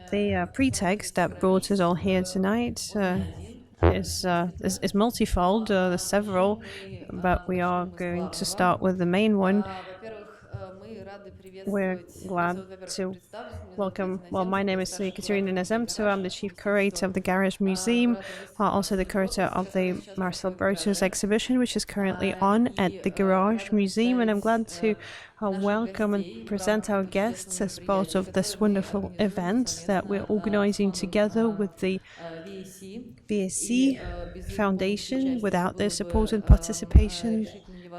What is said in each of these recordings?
The pretext that brought us all here tonight is multifold. There's several, but we are going to start with the main one. We're glad to welcome, well, my name is Ekaterina Nazemtseva. I'm the chief curator of the Garage Museum, also the curator of the Marcel Broodthaers exhibition, which is currently on at the Garage Museum. And I'm glad to welcome and present our guests as part of this wonderful event that we're organizing together with the VSC Foundation. Without their support and participation,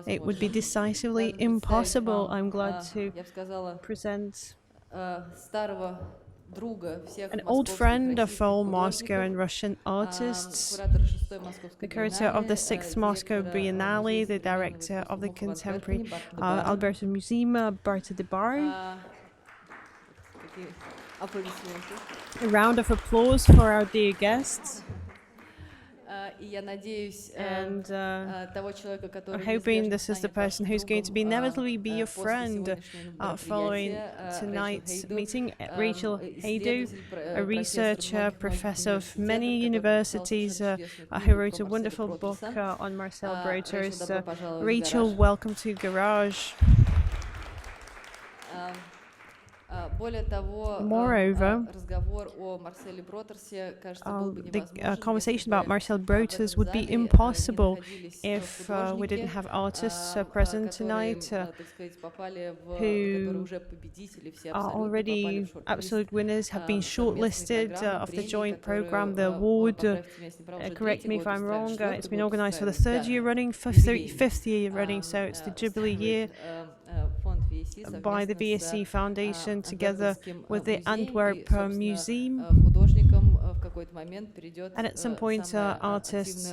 it would be decisively impossible. I'm glad to present an old friend of all Moscow and Russian artists, the curator of the 6th Moscow Biennale, the director of the Contemporary Alberta Museum, Bart de Baere. A round of applause for our dear guests. And I'm hoping this is the person who's going to inevitably be your friend following tonight's meeting. Rachel Haidu, a researcher, professor of many universities, who wrote a wonderful book on Marcel Broodthaers. Rachel, welcome to Garage. Moreover, the conversation about Marcel Broodthaers would be impossible if we didn't have artists present tonight who are already absolute winners, have been shortlisted of the joint program, the award. Correct me if I'm wrong, it's been organized for the 3rd year running, fifth year running, so it's the Jubilee year, by the VSC Foundation together with the Antwerp Museum. And at some point, artists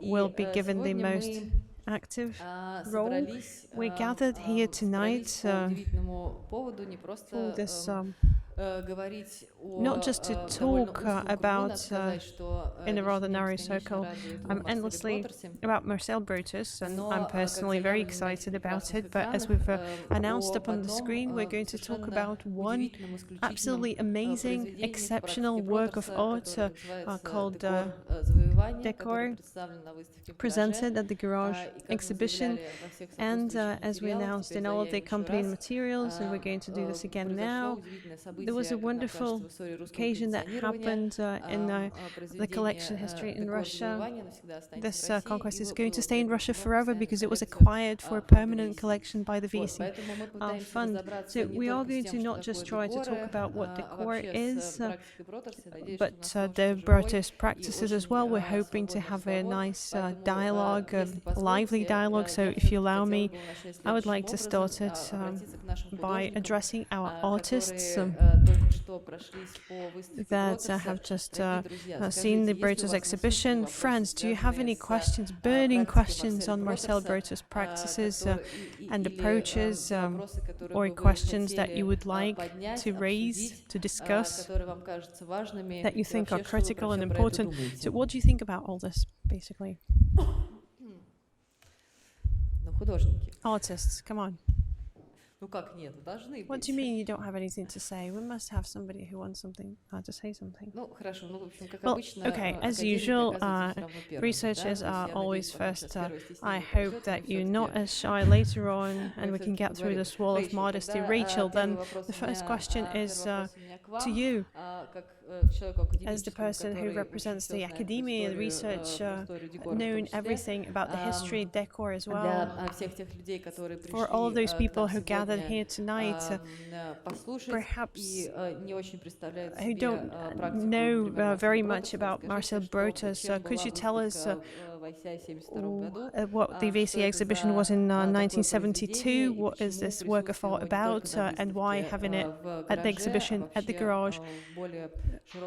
will be given the most active role. We gathered here tonight for this not just to talk about, in a rather narrow circle, endlessly about Marcel Broodthaers, and I'm personally very excited about it, but as we've announced up on the screen, we're going to talk about one absolutely amazing, exceptional work of art called Décor, presented at the Garage exhibition, and as we announced in all of the accompanying materials, and we're going to do this again now, there was a wonderful occasion that happened in the collection history in Russia. This conquest is going to stay in Russia forever because it was acquired for a permanent collection by the VSC fund. So we are going to not just try to talk about what Décor is, but the Broodthaers practices as well. We're hoping to have a nice dialogue, a lively dialogue. So if you allow me, I would like to start it by addressing our artists that have just seen the Broodthaers exhibition. Friends, do you have any questions, burning questions on Marcel Broodthaers practices and approaches, or questions that you would like to raise, to discuss, that you think are critical and important? So what do you think about all this, basically? Artists, come on. What do you mean you don't have anything to say? We must have somebody who wants something to say something. Well, okay, as usual, researchers are always first. I hope that you're not as shy later on and we can get through this wall of modesty. Rachel, then the first question is to you, as the person who represents the academia and research, knowing everything about the history, Décor as well. For all of those people who gathered here tonight, perhaps who don't know very much about Marcel Broodthaers, could you tell us what the VSC exhibition was in 1972? What is this work of art about, and why having it at the exhibition at the Garage,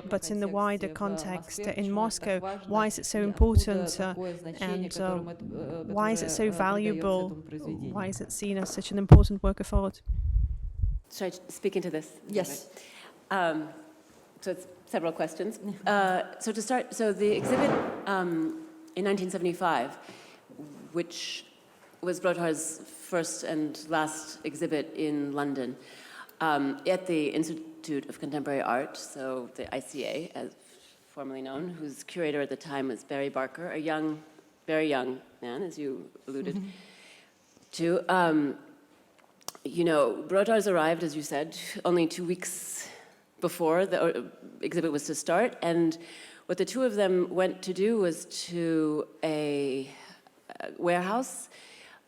but in the wider context in Moscow? Why is it so important, and why is it so valuable? Why is it seen as such an important work of art? Should I speak into this? Yes. So it's several questions. So to start, so the exhibit in 1975, which was Broodthaers' first and last exhibit in London, at the Institute of Contemporary Art, so the ICA, as formerly known, whose curator at the time was Barry Barker, a young, very young man, as you alluded to. Broodthaers arrived, as you said, only 2 weeks before the exhibit was to start, and what the two of them went to do was to a warehouse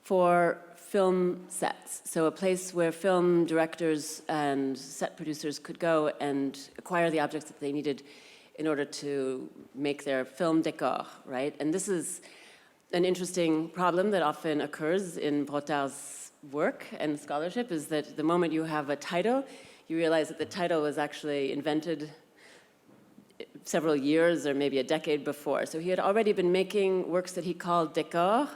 for film sets, so a place where film directors and set producers could go and acquire the objects that they needed in order to make their film décor, right? And this is an interesting problem that often occurs in Broodthaers' work and scholarship, is that the moment you have a title, you realize that the title was actually invented several years or maybe a decade before. So he had already been making works that he called décors,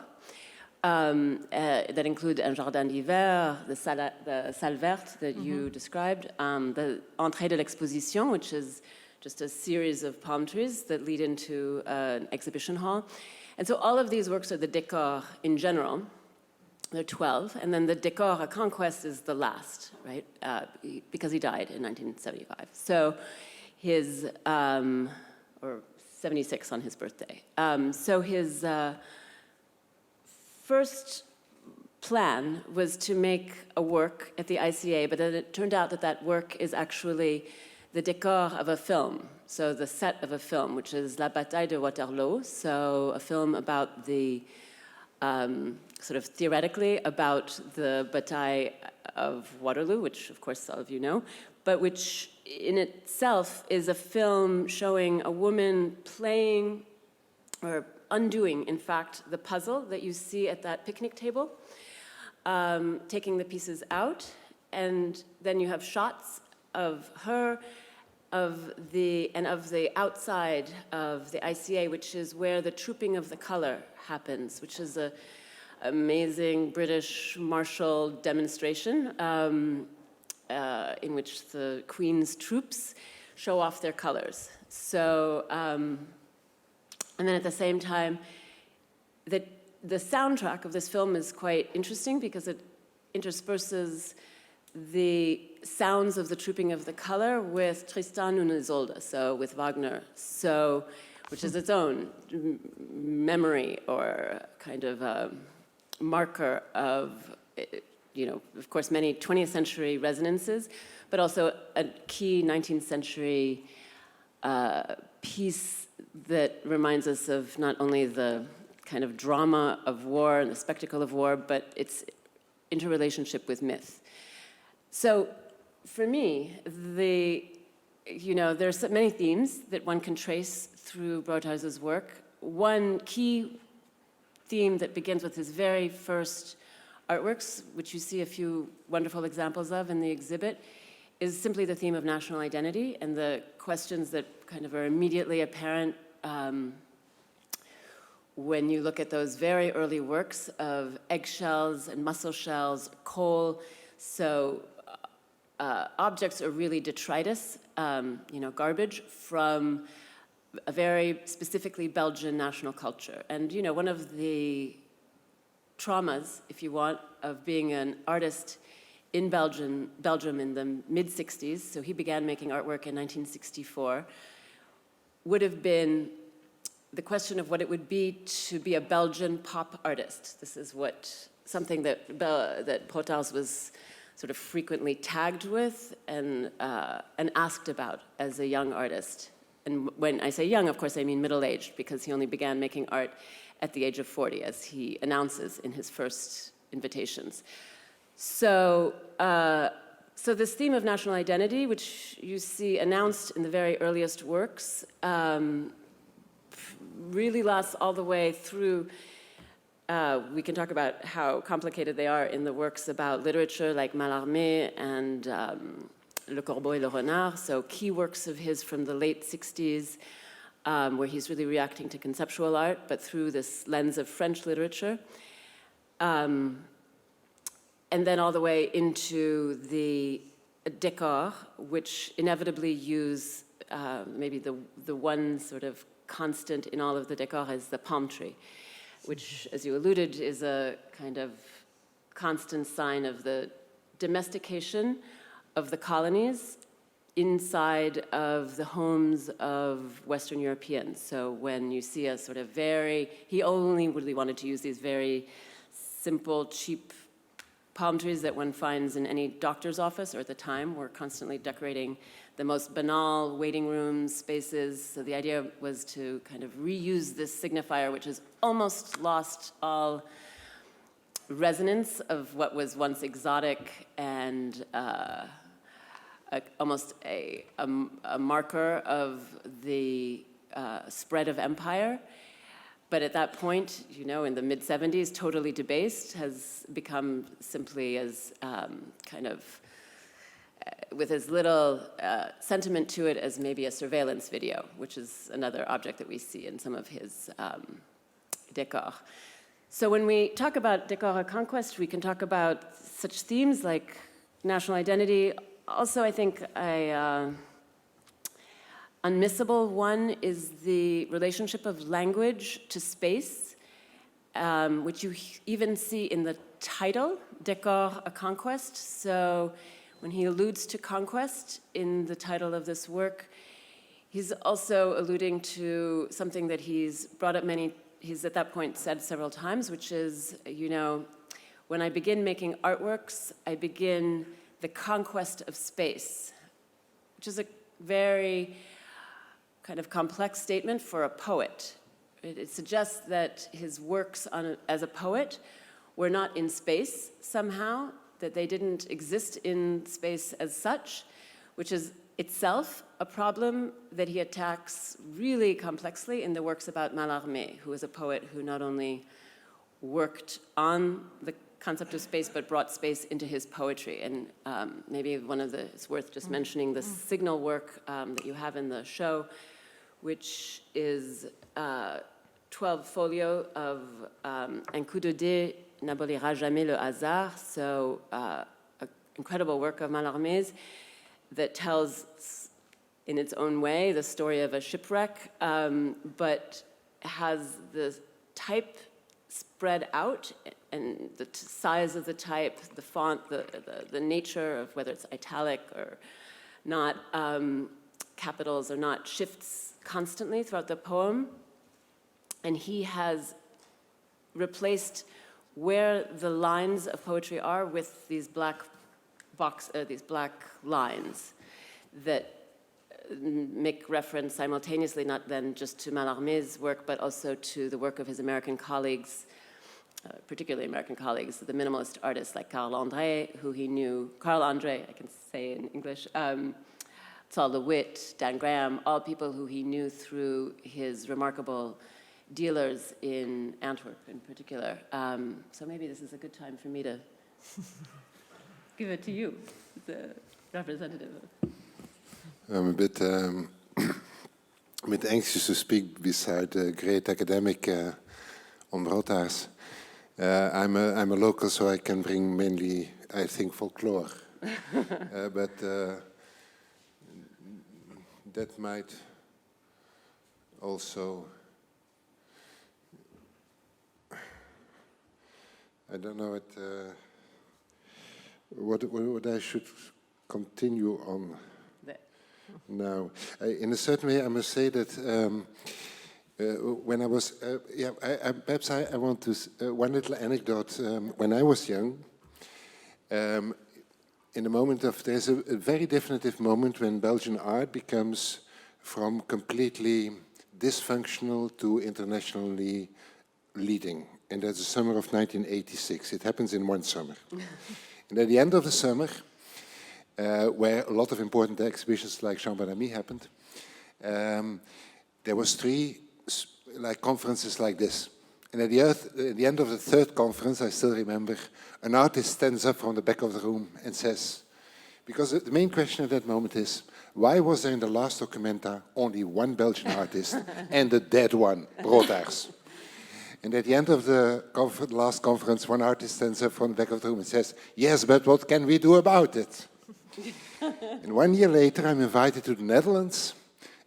that include un jardin d'hiver, the salle verte that you described, the entrée de l'exposition, which is just a series of palm trees that lead into an exhibition hall. And so all of these works are the décors in general. There are 12, and then the décor à Conquest is the last, right? Because he died in 1975. So his, or 76 on his birthday. So his first plan was to make a work at the ICA, but then it turned out that that work is actually the décor of a film, so the set of a film, which is La Bataille de Waterloo, so a film about the, sort of theoretically, about the bataille of Waterloo, which of course all of you know, but which in itself is a film showing a woman playing, or undoing, in fact, the puzzle that you see at that picnic table, taking the pieces out, and then you have shots of her, of the outside of the ICA, which is where the trooping of the color happens, which is an amazing British martial demonstration in which the Queen's troops show off their colors. So, and then at the same time, the soundtrack of this film is quite interesting because it intersperses the sounds of the trooping of the color with Tristan und Isolde, so with Wagner, so which is its own memory or kind of a marker of, of course, many 20th century resonances, but also a key 19th century piece that reminds us of not only the kind of drama of war and the spectacle of war, but its interrelationship with myth. So for me, there's many themes that one can trace through Broodthaers' work. One key theme that begins with his very first artworks, which you see a few wonderful examples of in the exhibit, is simply the theme of national identity and the questions that kind of are immediately apparent when you look at those very early works of eggshells and mussel shells, coal. So objects are really detritus, garbage from a very specifically Belgian national culture. And, one of the traumas, if you want, of being an artist in Belgium in the mid-60s, so he began making artwork in 1964, would have been the question of what it would be to be a Belgian pop artist. This is something that Broodthaers was sort of frequently tagged with and asked about as a young artist. And when I say young, of course, I mean middle-aged, because he only began making art at the age of 40, as he announces in his first invitations. So this theme of national identity, which you see announced in the very earliest works, really lasts all the way through. We can talk about how complicated they are in the works about literature like Mallarmé and Le Corbeau et le Renard, so key works of his from the late 60s, where he's really reacting to conceptual art, but through this lens of French literature. And then all the way into the décor, which inevitably use maybe the one sort of constant in all of the décor is the palm tree, which, as you alluded, is a kind of constant sign of the domestication of the colonies inside of the homes of Western Europeans. So when you see a sort of he only really wanted to use these very simple, cheap palm trees that one finds in any doctor's office, or at the time were constantly decorating the most banal waiting rooms, spaces. So the idea was to kind of reuse this signifier, which has almost lost all resonance of what was once exotic and almost a marker of the spread of empire. But at that point, you know, in the mid-70s, totally debased, has become simply as kind of, with as little sentiment to it as maybe a surveillance video, which is another object that we see in some of his décors. So when we talk about décor à conquest, we can talk about such themes like national identity. Also, I think unmissable one is the relationship of language to space, which you even see in the title, Décor à conquest. So when he alludes to conquest in the title of this work, he's also alluding to something that he's brought up he's at that point said several times, which is, you know, when I begin making artworks, I begin the conquest of space, which is a very kind of complex statement for a poet. It suggests that his works as a poet were not in space somehow, that they didn't exist in space as such, which is itself a problem that he attacks really complexly in the works about Mallarmé, who is a poet who not only worked on the concept of space, but brought space into his poetry. And maybe it's worth just mentioning the signal work that you have in the show, which is 12 folio of Un coup de dé n'abolira jamais le hasard, so an incredible work of Mallarmé's that tells, in its own way, the story of a shipwreck, but has the type spread out, and the size of the type, the font, the nature of whether it's italic or not, capitals or not, shifts constantly throughout the poem. And he has replaced where the lines of poetry are with these black lines that make reference simultaneously not then just to Mallarmé's work, but also to the work of his American colleagues, particularly American colleagues, the minimalist artists like Carl Andre, I can say in English, Saul LeWitt, Dan Graham, all people who he knew through his remarkable dealers in Antwerp in particular. So maybe this is a good time for me to give it to you, the representative. I'm a bit anxious to speak beside the great academic Broodthaers. I'm a local, so I can bring mainly, I think, folklore. But that might also, I don't know what I should continue on now. In a certain way, I must say that when I was, perhaps I want to, one little anecdote. When I was young, in the moment of, there's a very definitive moment when Belgian art becomes from completely dysfunctional to internationally leading. And that's the summer of 1986. It happens in one summer. And at the end of the summer, where a lot of important exhibitions like Jean Benami happened, there was 3 conferences like this. And at the end of the 3rd conference, I still remember, an artist stands up from the back of the room and says, because the main question at that moment is, why was there in the last Documenta only one Belgian artist and the dead one, Broodthaers? And at the end of the last conference, one artist stands up from the back of the room and says, yes, but what can we do about it? And 1 year later, I'm invited to the Netherlands,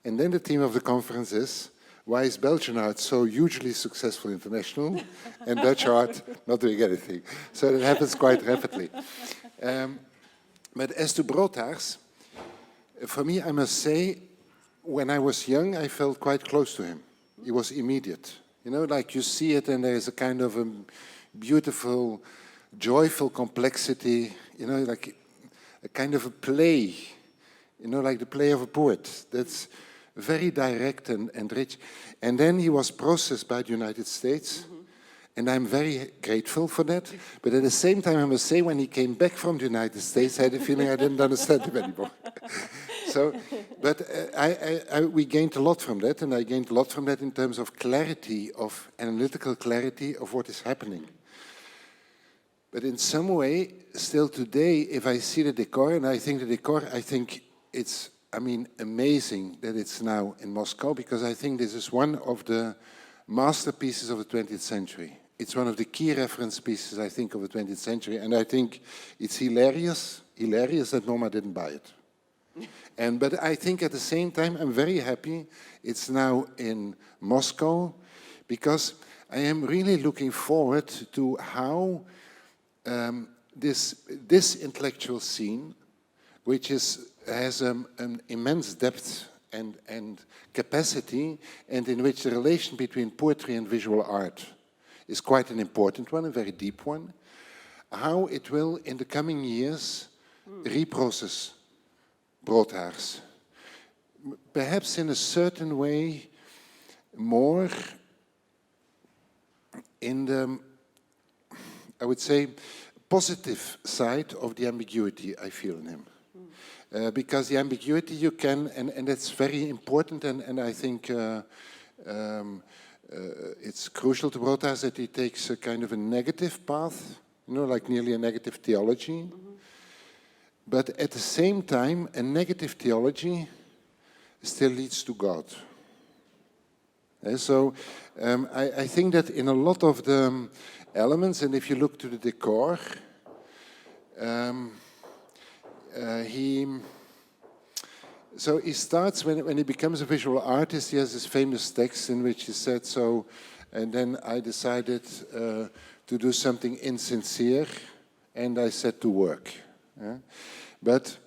and then the theme of the conference is, why is Belgian art so hugely successful international, and Dutch art not doing anything? So that happens quite rapidly. But as to Broodthaers, for me, I must say, when I was young, I felt quite close to him. He was immediate. You know, like you see it and there is a kind of a beautiful, joyful complexity, you know, like a kind of a play, you know, like the play of a poet. That's very direct and rich. And then he was processed by the United States. And I'm very grateful for that. But at the same time, I must say, when he came back from the United States, I had a feeling I didn't understand him anymore. So, but we gained a lot from that, and I gained a lot from that in terms of clarity, of analytical clarity of what is happening. But in some way, still today, if I see the Décor, and I think the Décor, I think it's, I mean, amazing that it's now in Moscow, because I think this is one of the masterpieces of the 20th century. It's one of the key reference pieces, I think, of the 20th century, and I think it's hilarious that MoMA didn't buy it. But I think at the same time, I'm very happy it's now in Moscow, because I am really looking forward to how this intellectual scene, which has an immense depth and capacity, and in which the relation between poetry and visual art is quite an important one, a very deep one, how it will, in the coming years, reprocess Broodthaers. Perhaps in a certain way more in the, I would say, positive side of the ambiguity I feel in him. Because the ambiguity you can, and it's very important, and I think it's crucial to Broodthaers that he takes a kind of a negative path, you know, like nearly a negative theology. But at the same time, a negative theology still leads to God. So I think that in a lot of the elements, and if you look to the Décor, he starts, when he becomes a visual artist, he has this famous text in which he said, so, and then I decided to do something insincere, and I set to work. But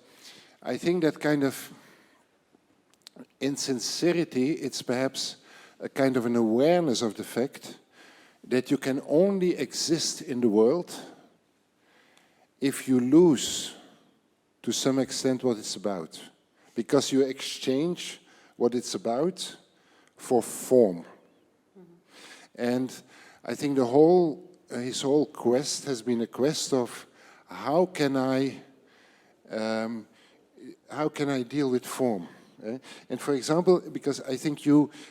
I think that kind of insincerity, it's perhaps a kind of an awareness of the fact that you can only exist in the world if you lose, to some extent, what it's about. Because you exchange what it's about for form. And I think his whole quest has been a quest of how can I deal with form? And for example, because I think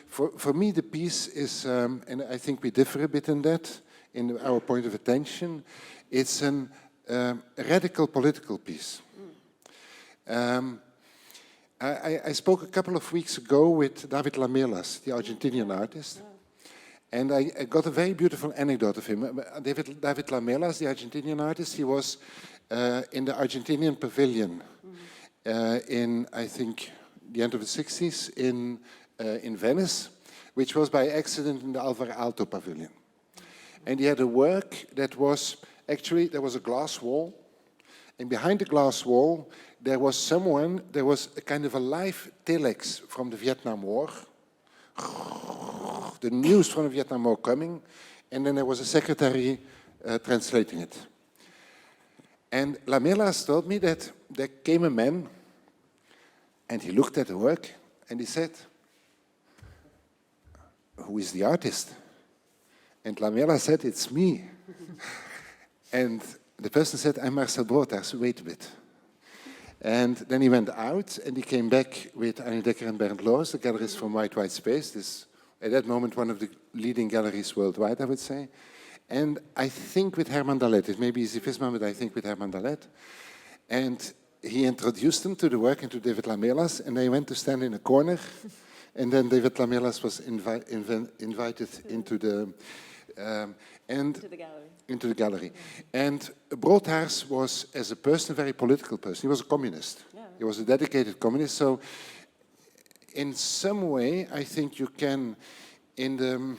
for me the piece is, and I think we differ a bit in that, in our point of attention, it's a radical political piece. I spoke a couple of weeks ago with David Lamelas, the Argentinian artist, and I got a very beautiful anecdote of him. David Lamelas, the Argentinian artist, he was in the Argentinian pavilion in, I think, the end of the 60s in Venice, which was by accident in the Alvar Aalto pavilion. And he had a work that was, actually, there was a glass wall, and behind the glass wall, there was a kind of a live telex from the Vietnam War, the news from the Vietnam War coming, and then there was a secretary translating it. And Lamelas told me that there came a man, and he looked at the work, and he said, "Who is the artist?" And Lamelas said, "It's me." And the person said, "I'm Marcel Broodthaers, wait a bit." And then he went out, and he came back with Annie Dekker and Bernd Loos, the galleries from White Space. This, at that moment, one of the leading galleries worldwide, I would say. And I think with Herman Dalet, it may be Izzy Visman, but I think with Herman Dalet. And he introduced them to the work and to David Lamelas, and they went to stand in a corner. And then David Lamelas was invited into the gallery. And Broodthaers was, as a person, a very political person. He was a communist. Yeah. He was a dedicated communist. So, in some way, I think you can, in the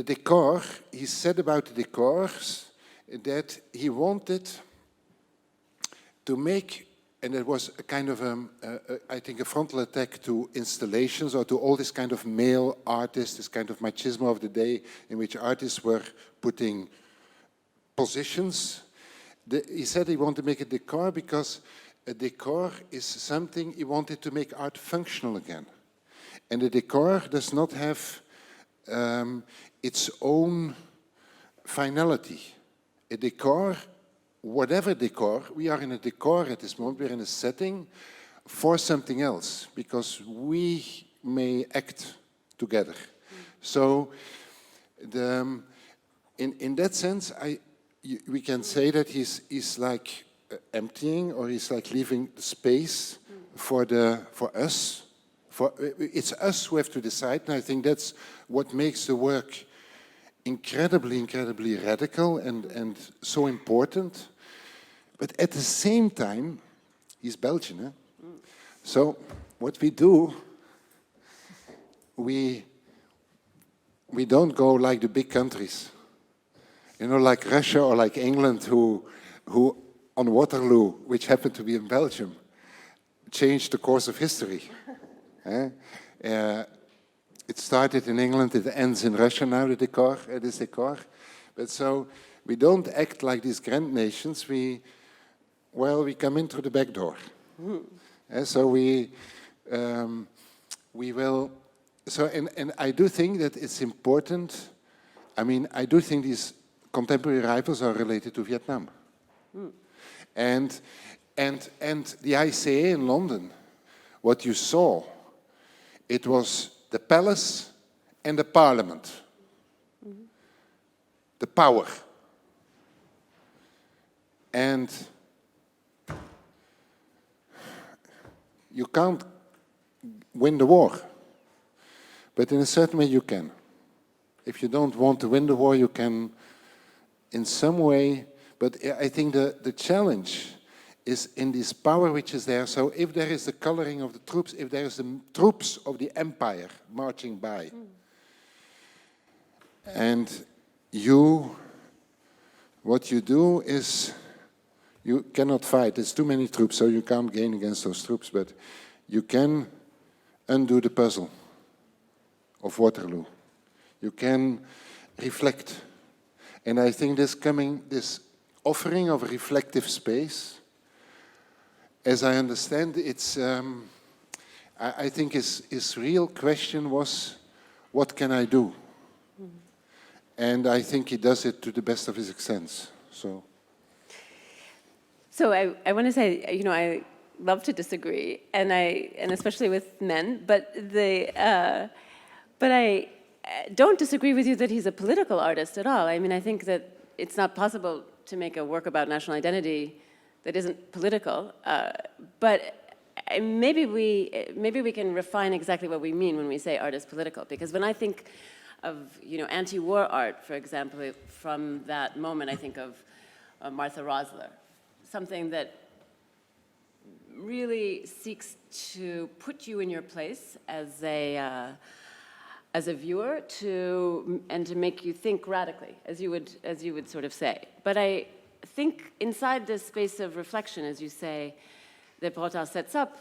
Décor, he said about the Décors, that he wanted to make, and it was a kind of, I think, a frontal attack to installations or to all this kind of male artists, this kind of machismo of the day in which artists were putting positions. He said he wanted to make a decor because a decor is something he wanted to make art functional again. And a decor does not have its own finality. A decor, whatever decor, we are in a decor at this moment, we're in a setting for something else, because we may act together. So in that sense, we can say that he's like emptying, or he's like leaving the space for us. It's us who have to decide, and I think that's what makes the work incredibly, incredibly radical and so important. But at the same time, he's Belgian, eh? So what we do, we don't go like the big countries. You know, like Russia or like England, who on Waterloo, which happened to be in Belgium, changed the course of history. It started in England, it ends in Russia now, this decor. But so we don't act like these grand nations. We come in through the back door. So we will. So and I do think that it's important. I mean, I do think these contemporary rivals are related to Vietnam. And the ICA in London, what you saw, it was the palace and the parliament. The power. And you can't win the war, but in a certain way you can. If you don't want to win the war, you can in some way, but I think the challenge is in this power which is there. So if there is the coloring of the troops, if there is the troops of the empire marching by, and what you do is, you cannot fight. There's too many troops, so you can't gain against those troops, but you can undo the puzzle of Waterloo. You can reflect. And I think this offering of a reflective space, as I understand, it's, I think his real question was, what can I do? And I think he does it to the best of his extent. So I want to say, you know, I love to disagree, and especially with men, but I don't disagree with you that he's a political artist at all. I mean, I think that it's not possible to make a work about national identity that isn't political, but maybe we can refine exactly what we mean when we say art is political, because when I think of, you know, anti-war art, for example, from that moment, I think of Martha Rosler, something that really seeks to put you in your place as a viewer, and to make you think radically, as you would sort of say. But I think inside this space of reflection, as you say, that Broodthaers sets up,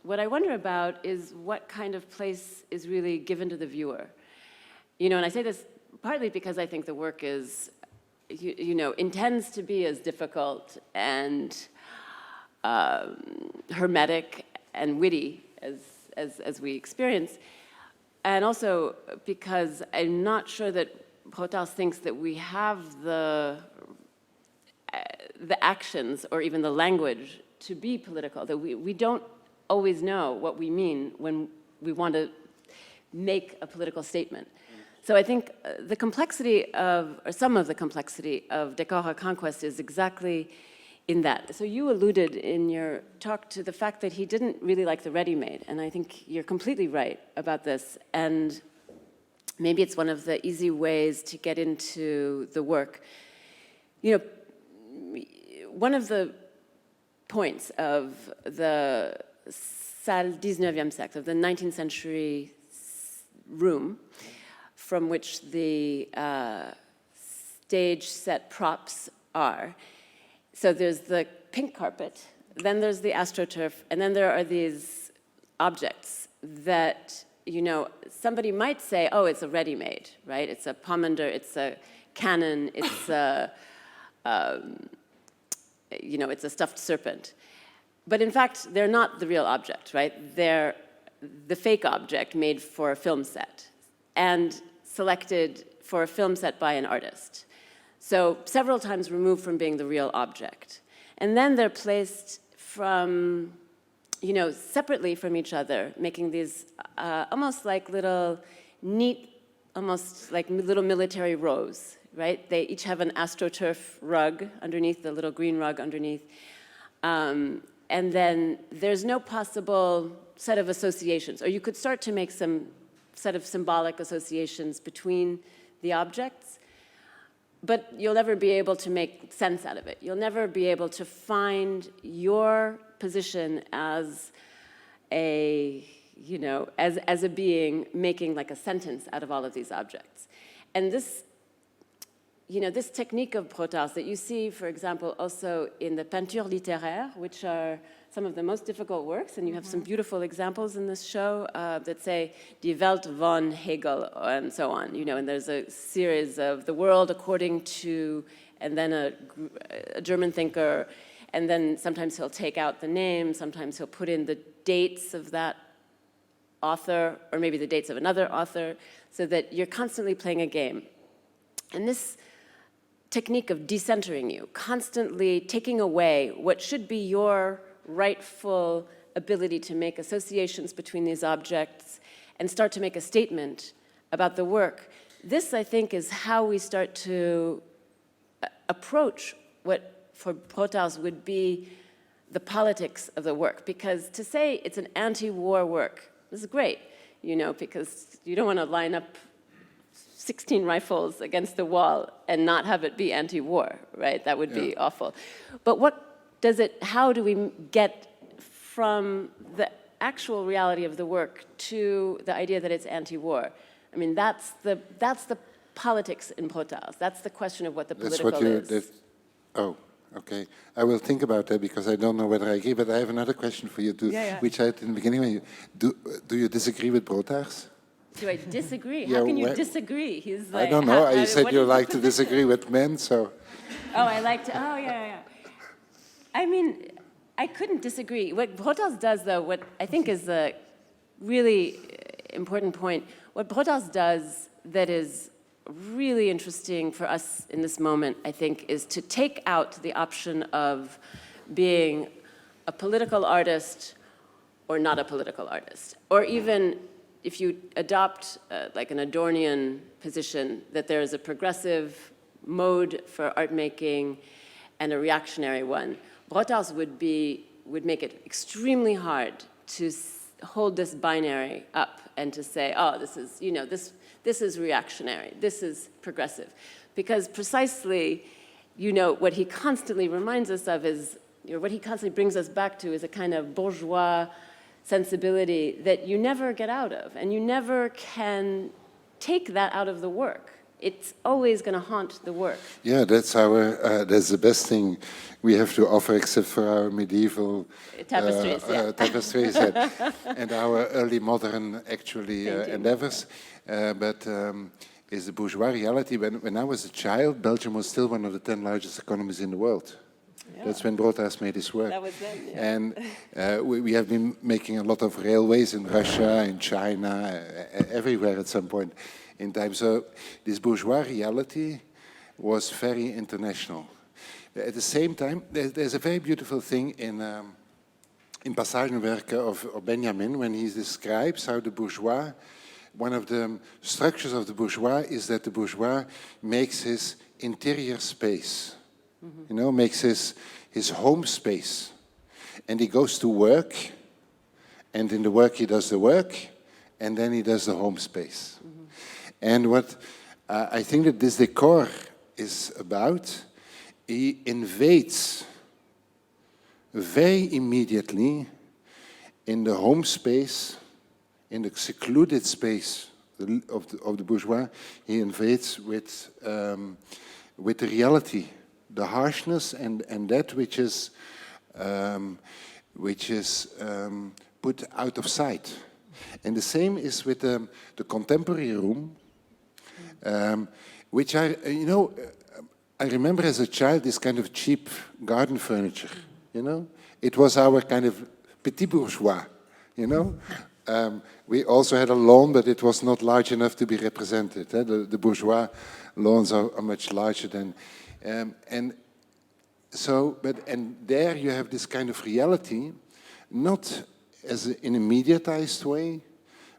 what I wonder about is what kind of place is really given to the viewer. You know, and I say this partly because I think the work is, you know, intends to be as difficult and hermetic and witty as we experience. And also because I'm not sure that Broodthaers thinks that we have the actions or even the language to be political, that we don't always know what we mean when we want to make a political statement. So I think the complexity of, or some of the complexity of Décor Conquest is exactly in that. So you alluded in your talk to the fact that he didn't really like the ready-made, and I think you're completely right about this. And maybe it's one of the easy ways to get into the work. You know, one of the points of the salle 19e siècle, of the 19th century room, from which the stage set props are. So there's the pink carpet, then there's the astroturf, and then there are these objects that, you know, somebody might say, oh, it's a ready-made, right? It's a pomander, it's a cannon, it's a, you know, it's a stuffed serpent. But in fact, they're not the real object, right? They're the fake object made for a film set and selected for a film set by an artist. So several times removed from being the real object. And then they're placed from, you know, separately from each other, making these almost like little neat, almost like little military rows, right? They each have an astroturf rug underneath, the little green rug underneath. And then there's no possible set of associations, or you could start to make some set of symbolic associations between the objects, but you'll never be able to make sense out of it. You'll never be able to find your position as a, you know, as a being making like a sentence out of all of these objects. And this, you know, this technique of Broodthaers that you see, for example, also in the peintures littéraires, which are some of the most difficult works, and you have some beautiful examples in this show that say Die Welt von Hegel and so on, you know, and there's a series of the world according to, and then a German thinker, and then sometimes he'll take out the name, sometimes he'll put in the dates of that author, or maybe the dates of another author, so that you're constantly playing a game. And this technique of decentering you, constantly taking away what should be your rightful ability to make associations between these objects and start to make a statement about the work. This, I think, is how we start to approach what for Broodthaers would be the politics of the work. Because to say it's an anti-war work, this is great, you know, because you don't want to line up 16 rifles against the wall and not have it be anti-war, right? That would be awful. But what does it, how do we get from the actual reality of the work to the idea that it's anti-war? I mean, that's the politics in Broodthaers. That's the question of what the political is. Oh, okay. I will think about that because I don't know whether I agree, but I have another question for you too, which I had in the beginning. When you, do you disagree with Broodthaers? Do I disagree? How can you disagree? He's like, I don't know. You said you like to disagree with men, so. Oh, I like to, oh, yeah. I mean, I couldn't disagree. What Broodthaers does, though, what I think is a really important point, what Broodthaers does that is really interesting for us in this moment, I think, is to take out the option of being a political artist or not a political artist, or even if you adopt like an Adornian position, that there is a progressive mode for art making and a reactionary one. Broodthaers would make it extremely hard to hold this binary up and to say, oh, this is, you know, this is reactionary, this is progressive. Because precisely, you know, what he constantly reminds us of is, you know, what he constantly brings us back to is a kind of bourgeois sensibility that you never get out of, and you never can take that out of the work. It's always going to haunt the work. Yeah, that's that's the best thing we have to offer, except for our medieval tapestries, tapestries and our early modern, actually, endeavors. But is the bourgeois reality. When I was a child, Belgium was still one of the 10 largest economies in the world. Yeah. That's when Broodthaers made his work. That was then, yeah. And we have been making a lot of railways in Russia, in China, everywhere at some point in time. So this bourgeois reality was very international. At the same time, there's a very beautiful thing in Passagenwerken of Benjamin, when he describes how the bourgeois, one of the structures of the bourgeois is that the bourgeois makes his interior space. You know, makes his home space. And he goes to work, and in the work he does the work, and then he does the home space. And what I think that this Décor is about, he invades very immediately in the home space, in the secluded space of the bourgeois. He invades with with the reality, the harshness and that which is put out of sight. And the same is with the contemporary room, which I remember as a child, this kind of cheap garden furniture, you know? It was our kind of petit bourgeois, you know? We also had a lawn, but it was not large enough to be represented. The bourgeois lawns are much larger than, and there you have this kind of reality, not as in a mediatized way,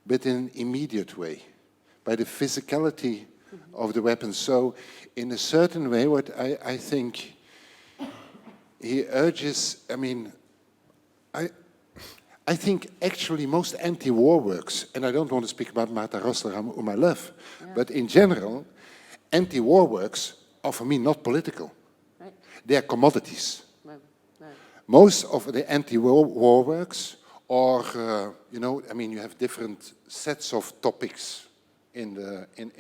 but in an immediate way, by the physicality of the weapons. So, in a certain way, what I think he urges, I mean, I think actually most anti-war works, and I don't want to speak about Martha Rosler, whom I love, but in general, anti-war works are for me not political. Right. They are commodities. Right. Right. Most of the anti-war works are, you have different sets of topics in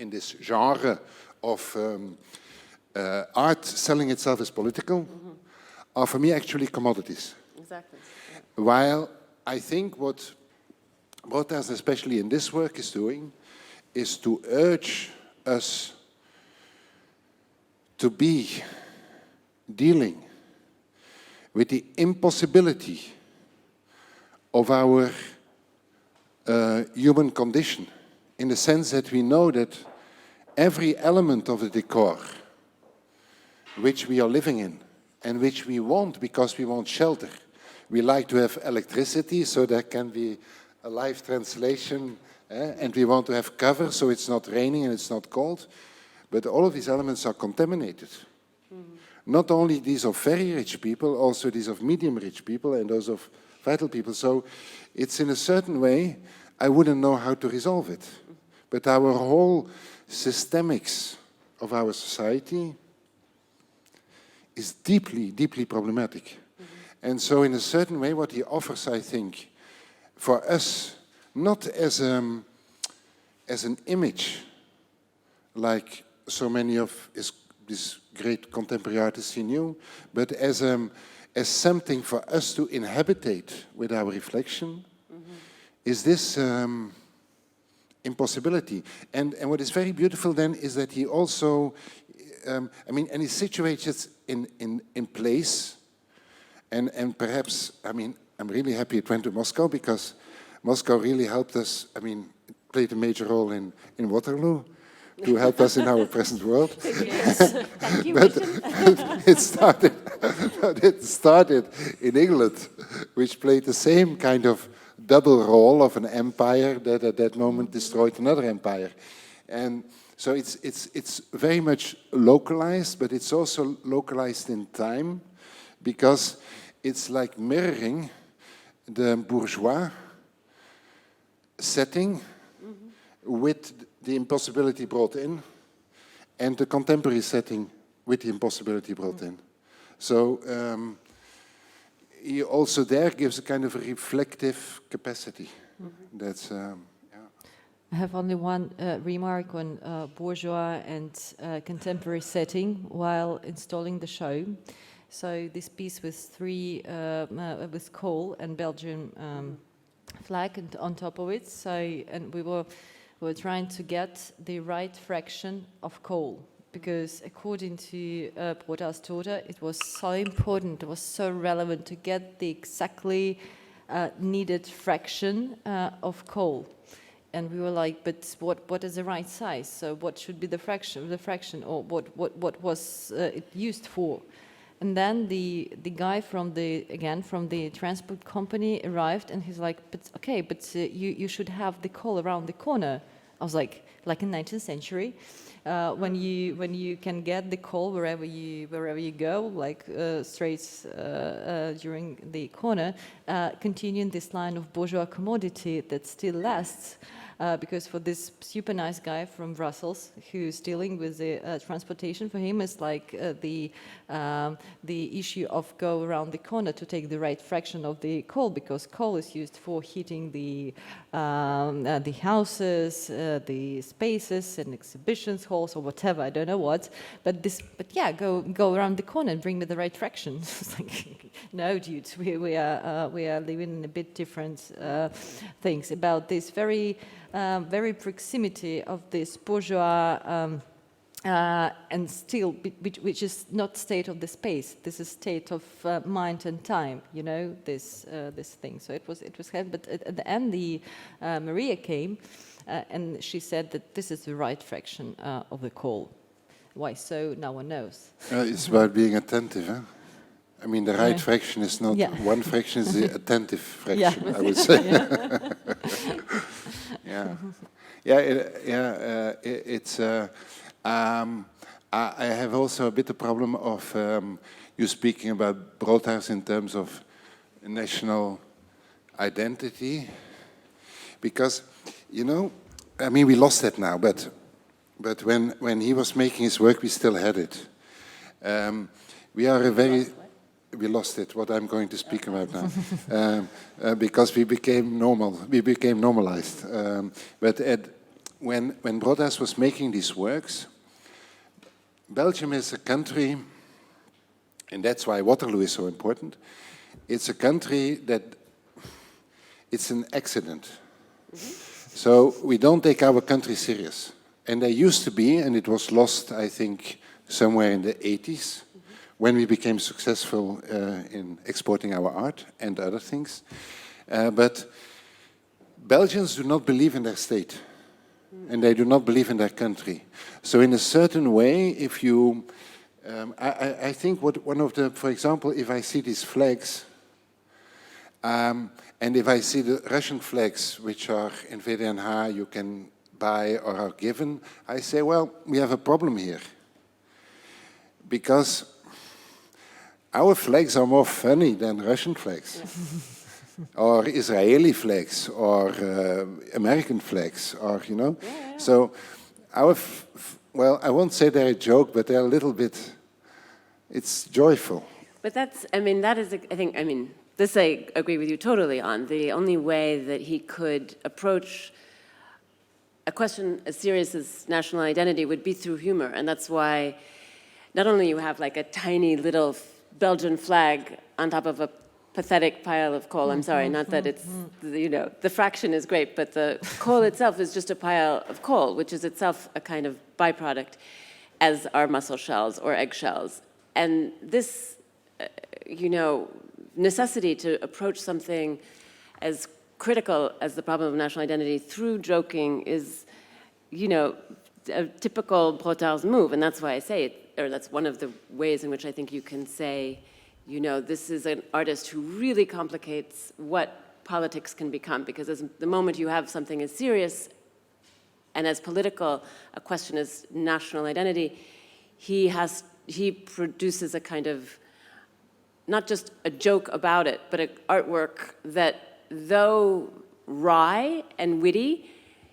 this genre of art selling itself as political, are for me actually commodities. Exactly. Yeah. While I think what Broodthaers, especially in this work, is doing is to urge us to be dealing with the impossibility of our human condition, in the sense that we know that every element of the decor which we are living in and which we want because we want shelter. We like to have electricity, so there can be a live translation, and we want to have cover, so it's not raining and it's not cold. But all of these elements are contaminated. Not only these of very rich people, also these of medium-rich people and those of vital people. So it's in a certain way, I wouldn't know how to resolve it. But our whole systemics of our society is deeply, deeply problematic. And so in a certain way, what he offers, I think, for us, not as an image, like so many of these great contemporary artists he knew, but as something for us to inhabitate with our reflection, is this impossibility. And what is very beautiful then is that he also, and he situates it in place. And perhaps, I'm really happy it went to Moscow, because Moscow really helped us, it played a major role in Waterloo to help us in our present world. Yes. Thank you, but it started in England, which played the same kind of double role of an empire that at that moment destroyed another empire. And so it's very much localized, but it's also localized in time, because it's like mirroring the bourgeois setting with the impossibility brought in, and the contemporary setting with the impossibility brought in. So he also there gives a kind of a reflective capacity. That's, I have only one remark on bourgeois and contemporary setting while installing the show. So this piece with with coal and Belgian flag on top of it. So, and we were trying to get the right fraction of coal, because according to Broodthaers' daughter, it was so important, it was so relevant to get the exactly needed fraction of coal. And we were like, but what is the right size? So what should be the fraction, or what was it used for? And then the guy from the transport company arrived, and he's like, but you should have the coal around the corner. I was like in 19th century, when you can get the coal wherever you go, like straight during the corner, continuing this line of bourgeois commodity that still lasts. because for this super nice guy from Brussels who's dealing with the transportation, for him it's like the issue of go around the corner to take the right fraction of the coal, because coal is used for heating the houses, the spaces and exhibitions halls or whatever, I don't know what, but yeah, go around the corner and bring me the right fraction. It's like, no, dudes, we are living in a bit different things about this very proximity of this bourgeois and still, which is not state of the space. This is state of mind and time. You know, this thing. So it was heavy. But at the end, Maria came, and she said that this is the right fraction of the coal. Why so? No one knows. It's about being attentive, huh? I mean, the right fraction is not one fraction; is the attentive fraction. I would say. It's. I have also a bit of problem of you speaking about Broodthaers in terms of national identity, because you know, I mean, we lost that now, but when he was making his work, we still had it. We are a very we lost it. What I'm going to speak about now, because we became normal. We became normalized. But when Broodthaers was making these works, Belgium is a country, and that's why Waterloo is so important. It's a country that it's an accident. So we don't take our country serious. And there used to be, and it was lost, I think, somewhere in the 80s, when we became successful in exporting our art and other things. But Belgians do not believe in their state, and they do not believe in their country. So in a certain way, if you, I think one of the, for example, if I see these flags, and if I see the Russian flags, which are in VDNH, you can buy or are given, I say, well, we have a problem here. Because our flags are more funny than Russian flags, or Israeli flags, or American flags, or, you know. Yeah. So our, well, I won't say they're a joke, but they're a little bit, it's joyful. But that's, I mean, that is, I think, I mean, this I agree with you totally on. The only way that he could approach a question as serious as national identity would be through humor, and that's why not only you have like a tiny little Belgian flag on top of a pathetic pile of coal. I'm sorry, not that it's, you know, the fraction is great, but the coal itself is just a pile of coal, which is itself a kind of byproduct, as are mussel shells or egg shells. And this, you know, necessity to approach something as critical as the problem of national identity through joking is, you know, a typical Broodthaers move, and that's why I say it, or that's one of the ways in which I think you can say, you know, this is an artist who really complicates what politics can become, because as the moment you have something as serious and as political a question as national identity, he produces a kind of, not just a joke about it, but an artwork that, though wry and witty,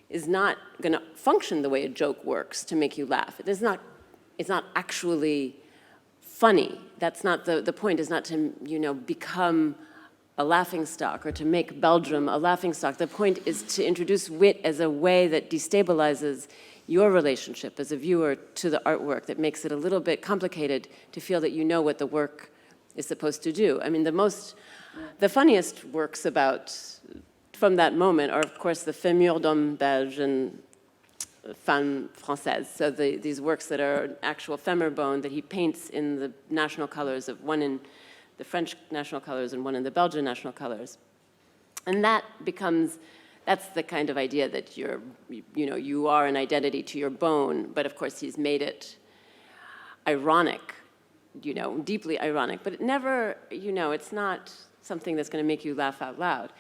is not going to function the way a joke works to make you laugh. It's not actually funny. That's not the point. Is not to, you know, become a laughingstock or to make Belgium a laughingstock. The point is to introduce wit as a way that destabilizes your relationship as a viewer to the artwork, that makes it a little bit complicated to feel that you know what the work is supposed to do. I mean, the funniest works from that moment are, of course, the Fémur d'homme belge and femme française. So these works that are actual femur bone that he paints in the national colors of one in the French national colors and one in the Belgian national colors. And that's the kind of idea that you are an identity to your bone, but of course he's made it ironic, you know, deeply ironic, but it never, you know, it's not something that's going to make you laugh out loud.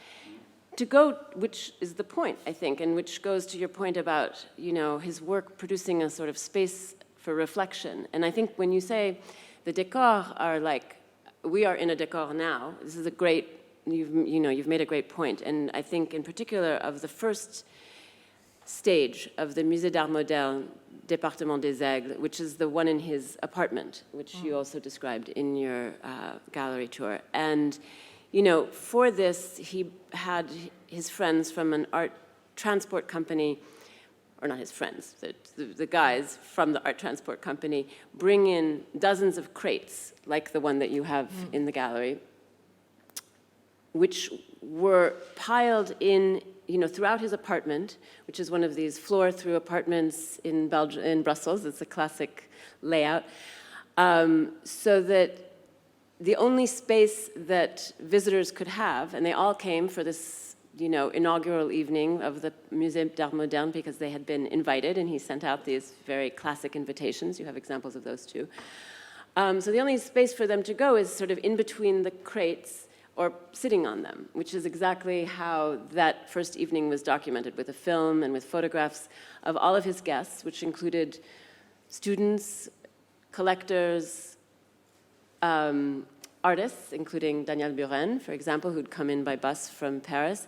Which is the point, I think, and which goes to your point about, you know, his work producing a sort of space for reflection. And I think when you say the décors are like, we are in a décor now, this is a great, you've made a great point. And I think in particular of the first stage of the Musée d'Art Moderne, Département des Aigles, which is the one in his apartment, which you also described in your gallery tour. And, you know, for this, he had his friends from an art transport company, or not his friends, the guys from the art transport company, bring in dozens of crates, like the one that you have in the gallery, which were piled in, you know, throughout his apartment, which is one of these floor-through apartments in Brussels. It's a classic layout, so that the only space that visitors could have, and they all came for this, you know, inaugural evening of the Musée d'Art Moderne because they had been invited, and he sent out these very classic invitations. You have examples of those too. So the only space for them to go is sort of in between the crates or sitting on them, which is exactly how that first evening was documented with a film and with photographs of all of his guests, which included students, collectors, artists, including Daniel Buren, for example, who'd come in by bus from Paris.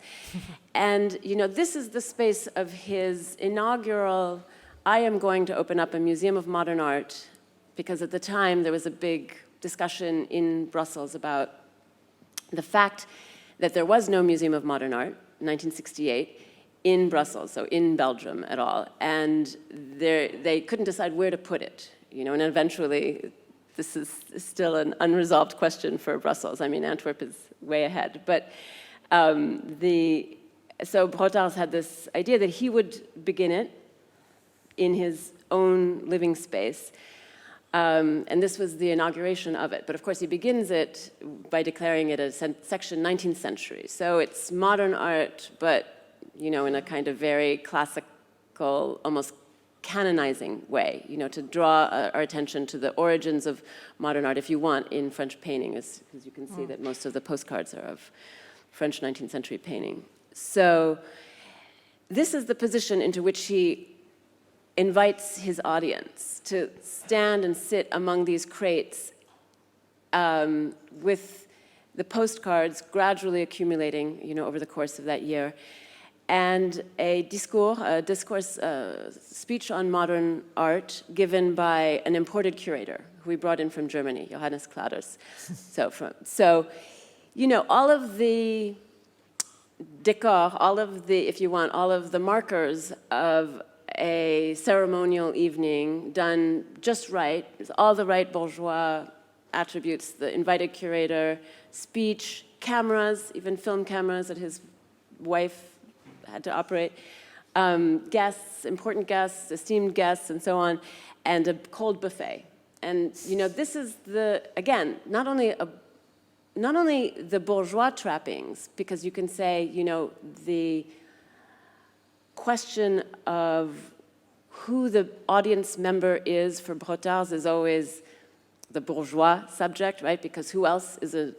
And, you know, this is the space of his inaugural, I am going to open up a museum of modern art, because at the time there was a big discussion in Brussels about the fact that there was no Museum of Modern Art, 1968, in Brussels, so in Belgium at all. And they couldn't decide where to put it, you know, and eventually this is still an unresolved question for Brussels. I mean, Antwerp is way ahead. But so Broodthaers had this idea that he would begin it in his own living space. And this was the inauguration of it. But of course, he begins it by declaring it a section 19th century. So it's modern art, but, you know, in a kind of very classical, almost canonizing way, you know, to draw our attention to the origins of modern art, if you want, in French painting, because you can see that most of the postcards are of French 19th century painting. So this is the position into which he invites his audience to stand and sit among these crates with the postcards gradually accumulating, you know, over the course of that year, and a discourse speech on modern art given by an imported curator who we brought in from Germany, Johannes Claders. So, you know, all of the décors, all of the, if you want, all of the markers of a ceremonial evening done just right, all the right bourgeois attributes, the invited curator, speech, cameras, even film cameras that his wife had to operate, guests, important guests, esteemed guests, and so on, and a cold buffet. And, you know, this is the, again, not only the bourgeois trappings, because you can say, you know, the question of who the audience member is for Broodthaers is always the bourgeois subject, right? Because who else is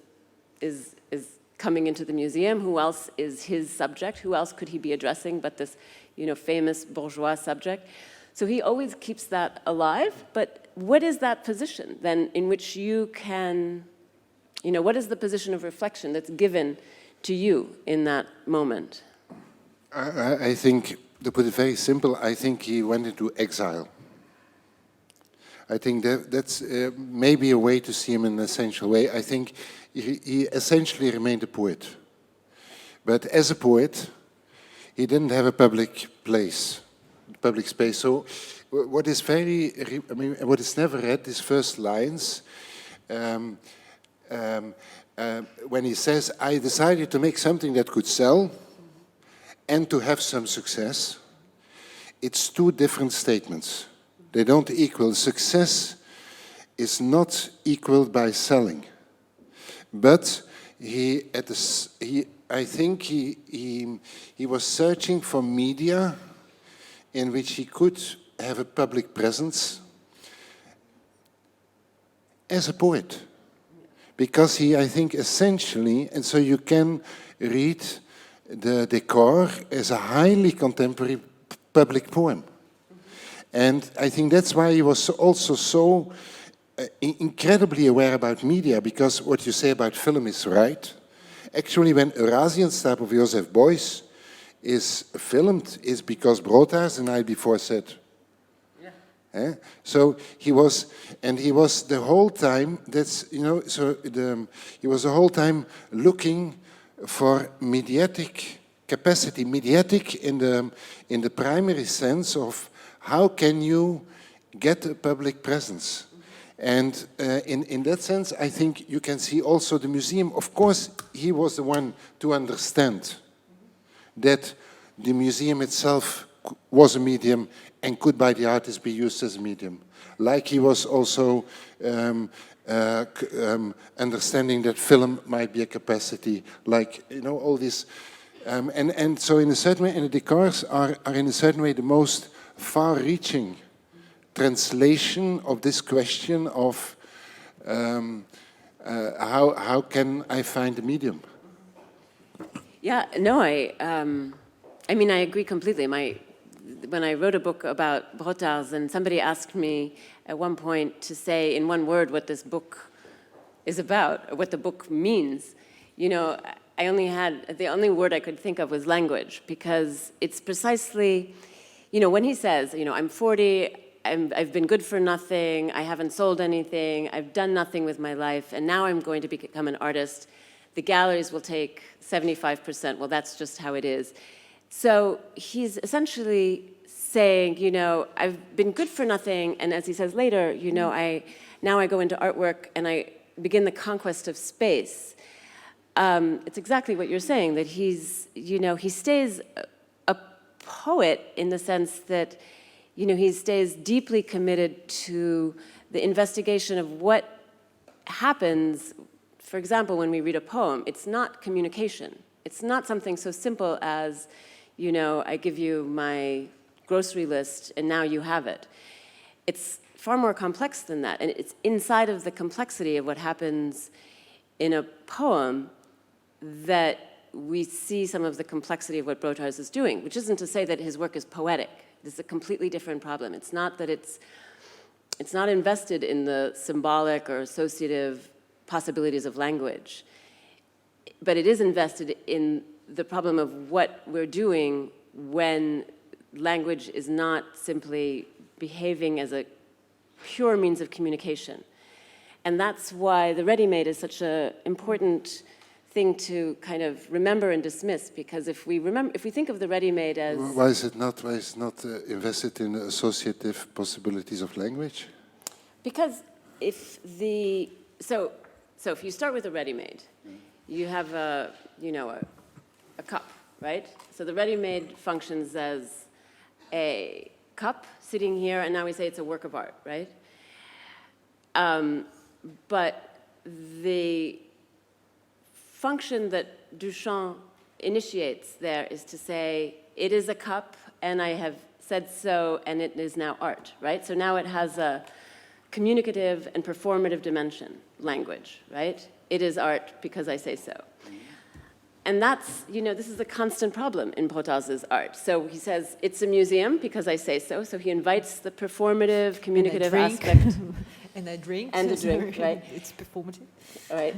coming into the museum? Who else is his subject? Who else could he be addressing but this, you know, famous bourgeois subject? So he always keeps that alive. But what is that position then in which you can, you know, what is the position of reflection that's given to you in that moment? I think, to put it very simple, I think he went into exile. I think that's maybe a way to see him in an essential way. I think he essentially remained a poet. But as a poet, he didn't have a public place, public space. So what is very, I mean, what is never read, his first lines, when he says, I decided to make something that could sell, and to have some success, it's two different statements. They don't equal. Success is not equaled by selling. But I think he was searching for media in which he could have a public presence as a poet. Because he, I think, essentially, and so you can read the Décor is a highly contemporary public poem. And I think that's why he was also so incredibly aware about media, because what you say about film is right. Actually, when Eurasienstab of Joseph Beuys is filmed is because Broodthaers the night before said. Yeah. So he was the whole time. That's he was the whole time looking for mediatic capacity, mediatic in the primary sense of how can you get a public presence. And in that sense, I think you can see also the museum. Of course, he was the one to understand that the museum itself was a medium and could by the artist be used as a medium. Like he was also understanding that film might be a capacity, like, all this. And so in a certain way, and the decors are in a certain way the most far-reaching translation of this question of how can I find a medium? Yeah, no, I mean, I agree completely. When I wrote a book about Broodthaers, and somebody asked me at one point to say in one word what this book is about, or what the book means, the only word I could think of was language, because it's precisely, when he says, I'm 40, I've been good for nothing, I haven't sold anything, I've done nothing with my life, and now I'm going to become an artist. The galleries will take 75%. Well, that's just how it is. So he's essentially saying, I've been good for nothing, and as he says later, now I go into artwork and I begin the conquest of space. It's exactly what you're saying, that he stays a poet in the sense that, he stays deeply committed to the investigation of what happens. For example, when we read a poem, it's not communication. It's not something so simple as, I give you my grocery list and now you have it. It's far more complex than that. And it's inside of the complexity of what happens in a poem that we see some of the complexity of what Broodthaers is doing, which isn't to say that his work is poetic. This is a completely different problem. It's not that it's not invested in the symbolic or associative possibilities of language, but it is invested in the problem of what we're doing when language is not simply behaving as a pure means of communication. And that's why the ready-made is such an important thing to kind of remember and dismiss, because if we think of the ready-made as... Why is it not invested in associative possibilities of language? Because if the... So if you start with a ready-made, you have a cup, right? So the ready-made functions as a cup sitting here, and now we say it's a work of art, right? But the function that Duchamp initiates there is to say, it is a cup, and I have said so, and it is now art, right? So now it has a communicative and performative dimension, language, right? It is art because I say so. And that's, this is a constant problem in Broodthaers' art. So he says, it's a museum because I say so. So he invites the performative, communicative aspect. And a drink. And a drink, right? It's performative. All right.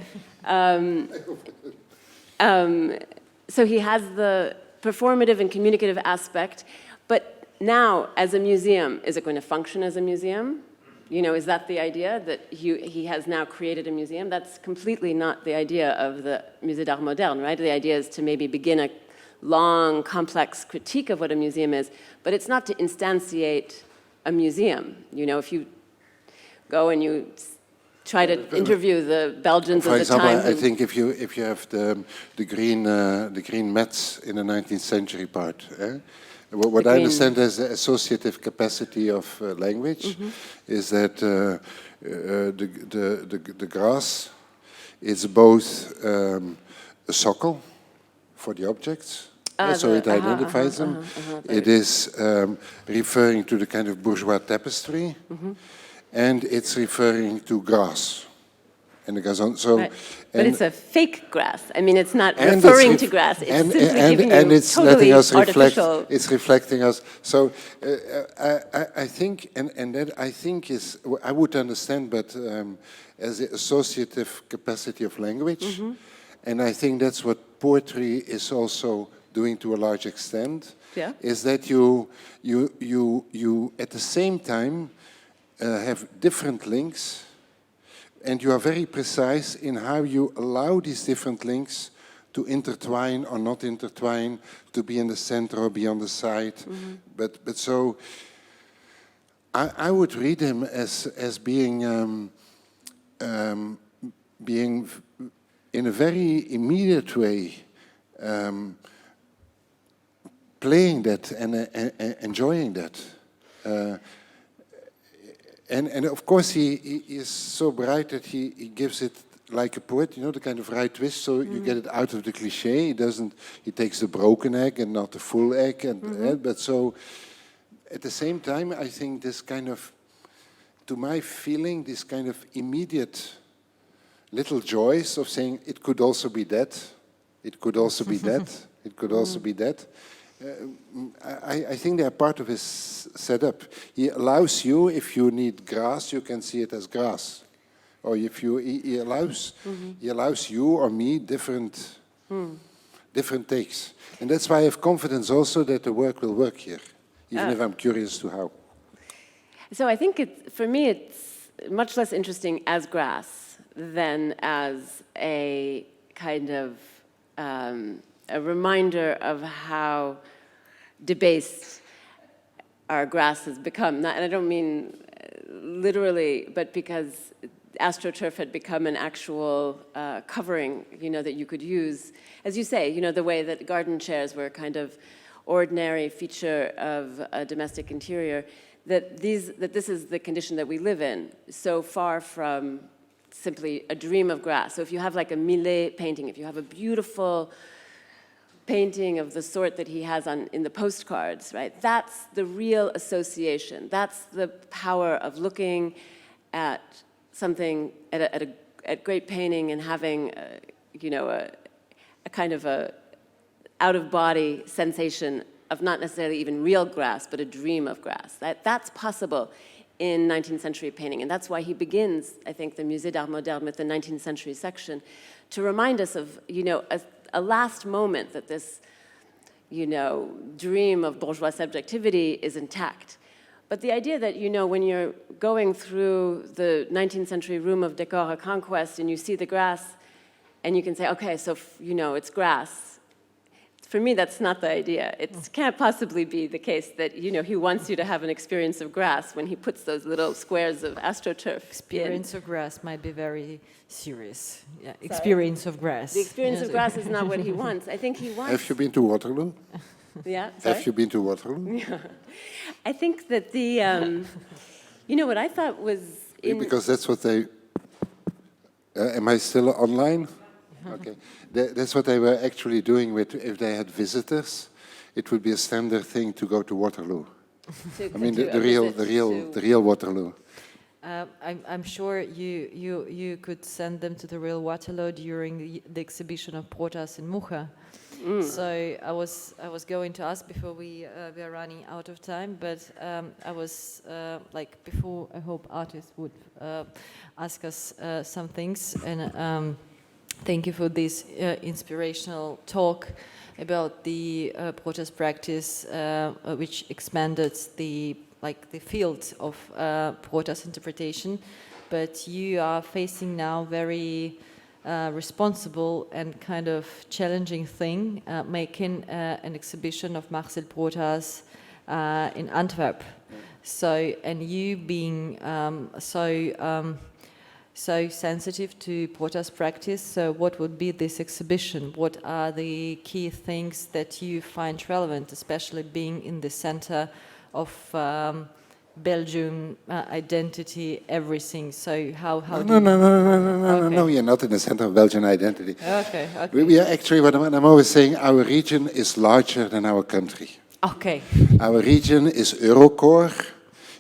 So he has the performative and communicative aspect. But now, as a museum, is it going to function as a museum? Is that the idea, that he has now created a museum? That's completely not the idea of the Musée d'Art Moderne, right? The idea is to maybe begin a long, complex critique of what a museum is, but it's not to instantiate a museum. If you go and you try to interview the Belgians of the time. For example, I think if you have the green mats in the 19th century part, what I understand as the associative capacity of language is that the grass is both a socle for the objects, so it identifies them. It is referring to the kind of bourgeois tapestry, and it's referring to grass. And the gazon. So, right. But it's a fake grass. I mean, it's not referring to grass. It's simply giving you it's totally letting us artificial. Reflect. It's reflecting us. So I think, and that I think is, I would understand, but as the associative capacity of language, and I think that's what poetry is also doing to a large extent, Yeah. is that you at the same time have different links, and you are very precise in how you allow these different links to intertwine or not intertwine, to be in the center or be on the side. But so I would read him as being being in a very immediate way playing that and enjoying that. And of course he is so bright that he gives it like a poet, you know, the kind of right twist, so you get it out of the cliche. He takes the broken egg and not the full egg, and but so at the same time, I think this kind of, to my feeling, this kind of immediate little joys of saying it could also be that, it could also be that, it could also be that. I think they are part of his setup. He allows you, if you need grass, you can see it as grass. Or if he allows you or me different takes. And that's why I have confidence also that the work will work here, even if I'm curious to how. So I think for me, it's much less interesting as grass than as a kind of a reminder of how debased our grass has become. And I don't mean literally, but because AstroTurf had become an actual covering, you know, that you could use, as you say, you know, the way that garden chairs were a kind of ordinary feature of a domestic interior, that this is the condition that we live in, so far from simply a dream of grass. So if you have like a Millet painting, if you have a beautiful painting of the sort that he has in the postcards, right? That's the real association. That's the power of looking at something, at great painting and having, you know, a kind of a out-of-body sensation of not necessarily even real grass, but a dream of grass. That's possible in 19th century painting. And that's why he begins, I think, the Musée d'Art Moderne with the 19th century section to remind us of, you know, a last moment that this, you know, dream of bourgeois subjectivity is intact. But the idea that, you know, when you're going through the 19th century room of Décor or Conquest and you see the grass and you can say, okay, so, you know, it's grass. For me, that's not the idea. It can't possibly be the case that, you know, he wants you to have an experience of grass when he puts those little squares of AstroTurf Experience of grass might be very serious. Yeah, experience of grass. The experience of grass is not what he wants. I think he wants... Have you been to Waterloo? Yeah, sorry? Have you been to Waterloo? Yeah. I think that the, you know, what I thought was... Because that's what they... am I still online? Okay. That's what they were actually doing with, if they had visitors, it would be a standard thing to go to Waterloo. I mean, the real Waterloo. I'm sure you could send them to the real Waterloo during the exhibition of Broodthaers in Mucha. So I was going to ask before we are running out of time, but I was like before. I hope artists would ask us some things, and thank you for this inspirational talk about the Broodthaers practice, which expanded the field of Broodthaers interpretation. But you are facing now very responsible and kind of challenging thing, making an exhibition of Marcel Broodthaers in Antwerp. So, and you being so sensitive to Broodthaers practice, so what would be this exhibition? What are the key things that you find relevant, especially being in the center of Belgian identity, everything? So No, you're not in the center of Belgian identity. Okay. We are actually, what I'm always saying, our region is larger than our country. Okay. Our region is Eurocore.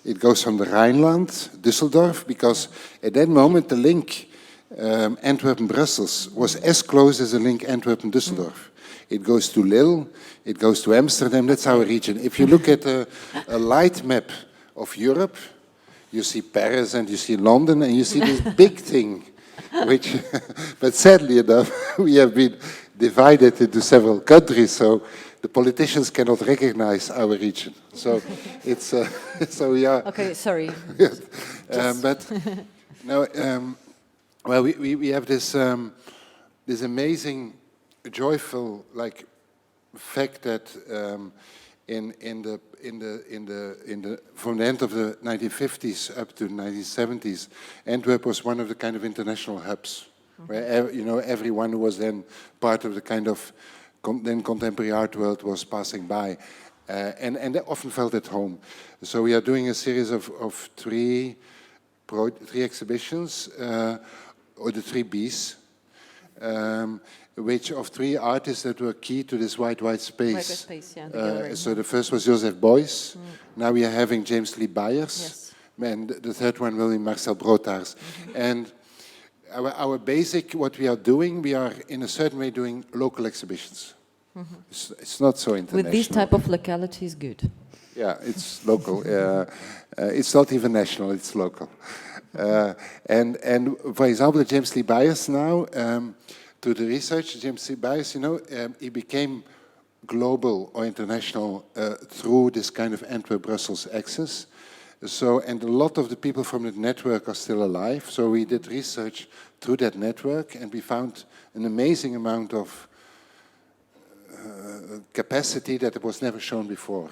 It goes from the Rhineland, Düsseldorf, because at that moment the link Antwerp-Brussels was as close as the link Antwerp-Düsseldorf. It goes to Lille, it goes to Amsterdam, that's our region. If you look at a light map of Europe, you see Paris and you see London and you see this big thing, which, but sadly enough, we have been divided into several countries, so the politicians cannot recognize our region. So it's so yeah. Okay, sorry. But no, well, we have this this amazing, joyful like fact that from the end of the 1950s up to the 1970s, Antwerp was one of the kind of international hubs, where everyone who was then part of the kind of then contemporary art world was passing by, and they often felt at home. So we are doing a series of three exhibitions, or the 3 Bs. Which of 3 artists that were key to this white space. White space, yeah, the gallery. So the first was Joseph Beuys. Now we are having James Lee Byers. Yes. And the third one will be Marcel Broodthaers. And our basic, what we are doing, we are in a certain way doing local exhibitions. It's not so international. With this type of locality is good. Yeah, it's local. It's not even national, it's local. And for example, James Lee Byers now, to the research, James Lee Byers, he became global or international through this kind of Antwerp-Brussels axis. So, and a lot of the people from the network are still alive. So we did research through that network, and we found an amazing amount of capacity that was never shown before.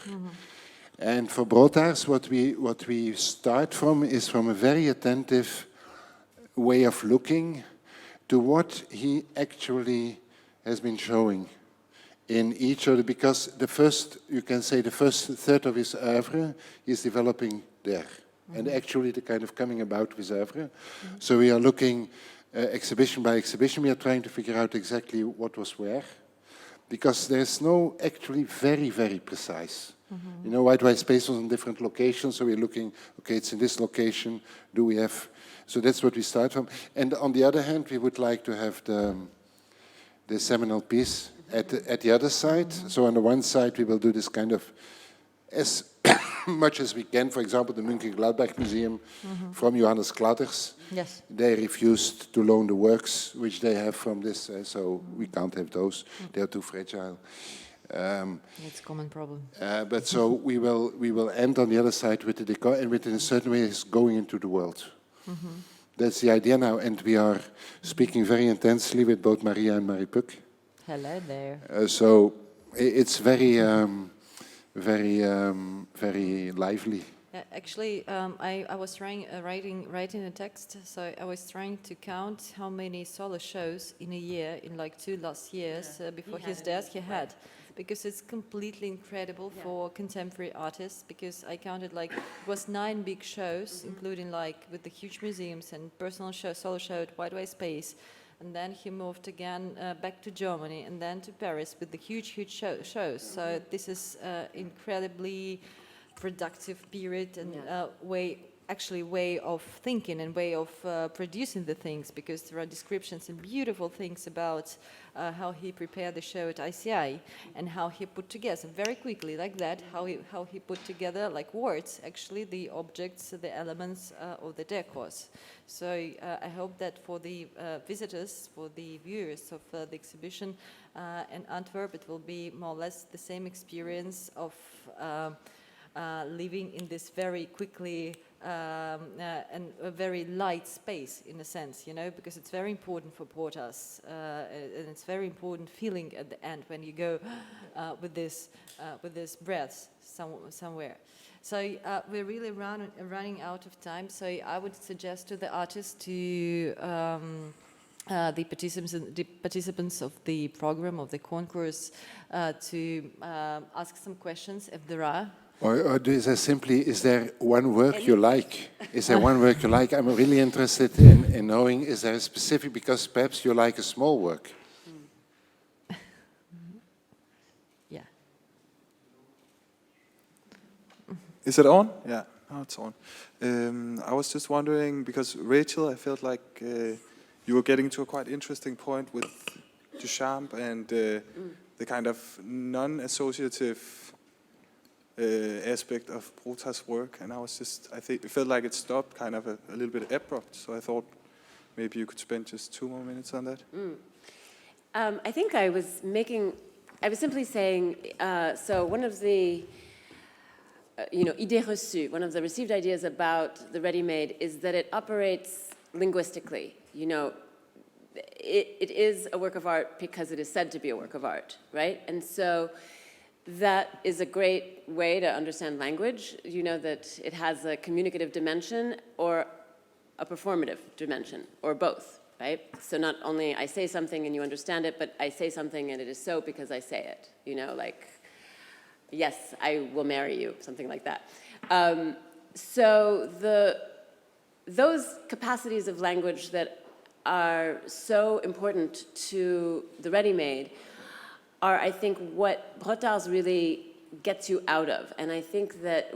And for Broodthaers, what we start from is from a very attentive way of looking to what he actually has been showing in each of the, because the first, you can say the first third of his oeuvre is developing there. And actually the kind of coming about with oeuvre. So we are looking exhibition by exhibition, we are trying to figure out exactly what was where. Because there's no actually very, very precise. White space was in different locations, so we're looking, okay, it's in this location, do we have, so that's what we start from. And on the other hand, we would like to have the seminal piece at the other side. So on the one side, we will do this kind of, as much as we can, for example, the München-Gladbach Museum from Johannes Kladders. Yes. They refused to loan the works which they have from this, so we can't have those. They are too fragile. It's a common problem. But so we will end on the other side with the decor, and within a certain way is going into the world. That's the idea now, and we are speaking very intensely with both Maria and Marie Puck. Hello there. So it's very, very lively. Yeah, actually, I was writing a text, so I was trying to count how many solo shows in a year, in like 2 last years, before his death he had. Because it's completely incredible for contemporary artists, because I counted like, it was 9 big shows, including like with the huge museums and personal show, solo show at White Space. And then he moved again back to Germany and then to Paris with the huge shows. So this is incredibly productive period and way of thinking and way of producing the things, because there are descriptions and beautiful things about how he prepared the show at ICI and how he put together very quickly like that, how he put together like words actually the objects, the elements of the decors. So I hope that for the visitors, for the viewers of the exhibition in Antwerp, it will be more or less the same experience of living in this very quickly and a very light space, in a sense, because it's very important for porters, and it's very important feeling at the end when you go with this breath somewhere. So we're really running out of time. So I would suggest to the artists to the participants of the program of the concourse to ask some questions if there are. Or is there simply, is there one work you like? Is there one work you like? I'm really interested in knowing, is there a specific, because perhaps you like a small work. Yeah. Is it on? Yeah, now it's on. I was just wondering, because Rachel, I felt like you were getting to a quite interesting point with Duchamp and the kind of non-associative aspect of Broodthaers' work, and it felt like it stopped kind of a little bit abrupt, so I thought maybe you could spend just 2 more minutes on that. I think I was simply saying, so one of the, idées reçues, one of the received ideas about the ready-made is that it operates linguistically. It is a work of art because it is said to be a work of art, right? And so that is a great way to understand language, that it has a communicative dimension or a performative dimension, or both, right? So not only I say something and you understand it, but I say something and it is so because I say it, like, yes, I will marry you, something like that. So those capacities of language that are so important to the ready-made are, I think, what Broodthaers really gets you out of. And I think that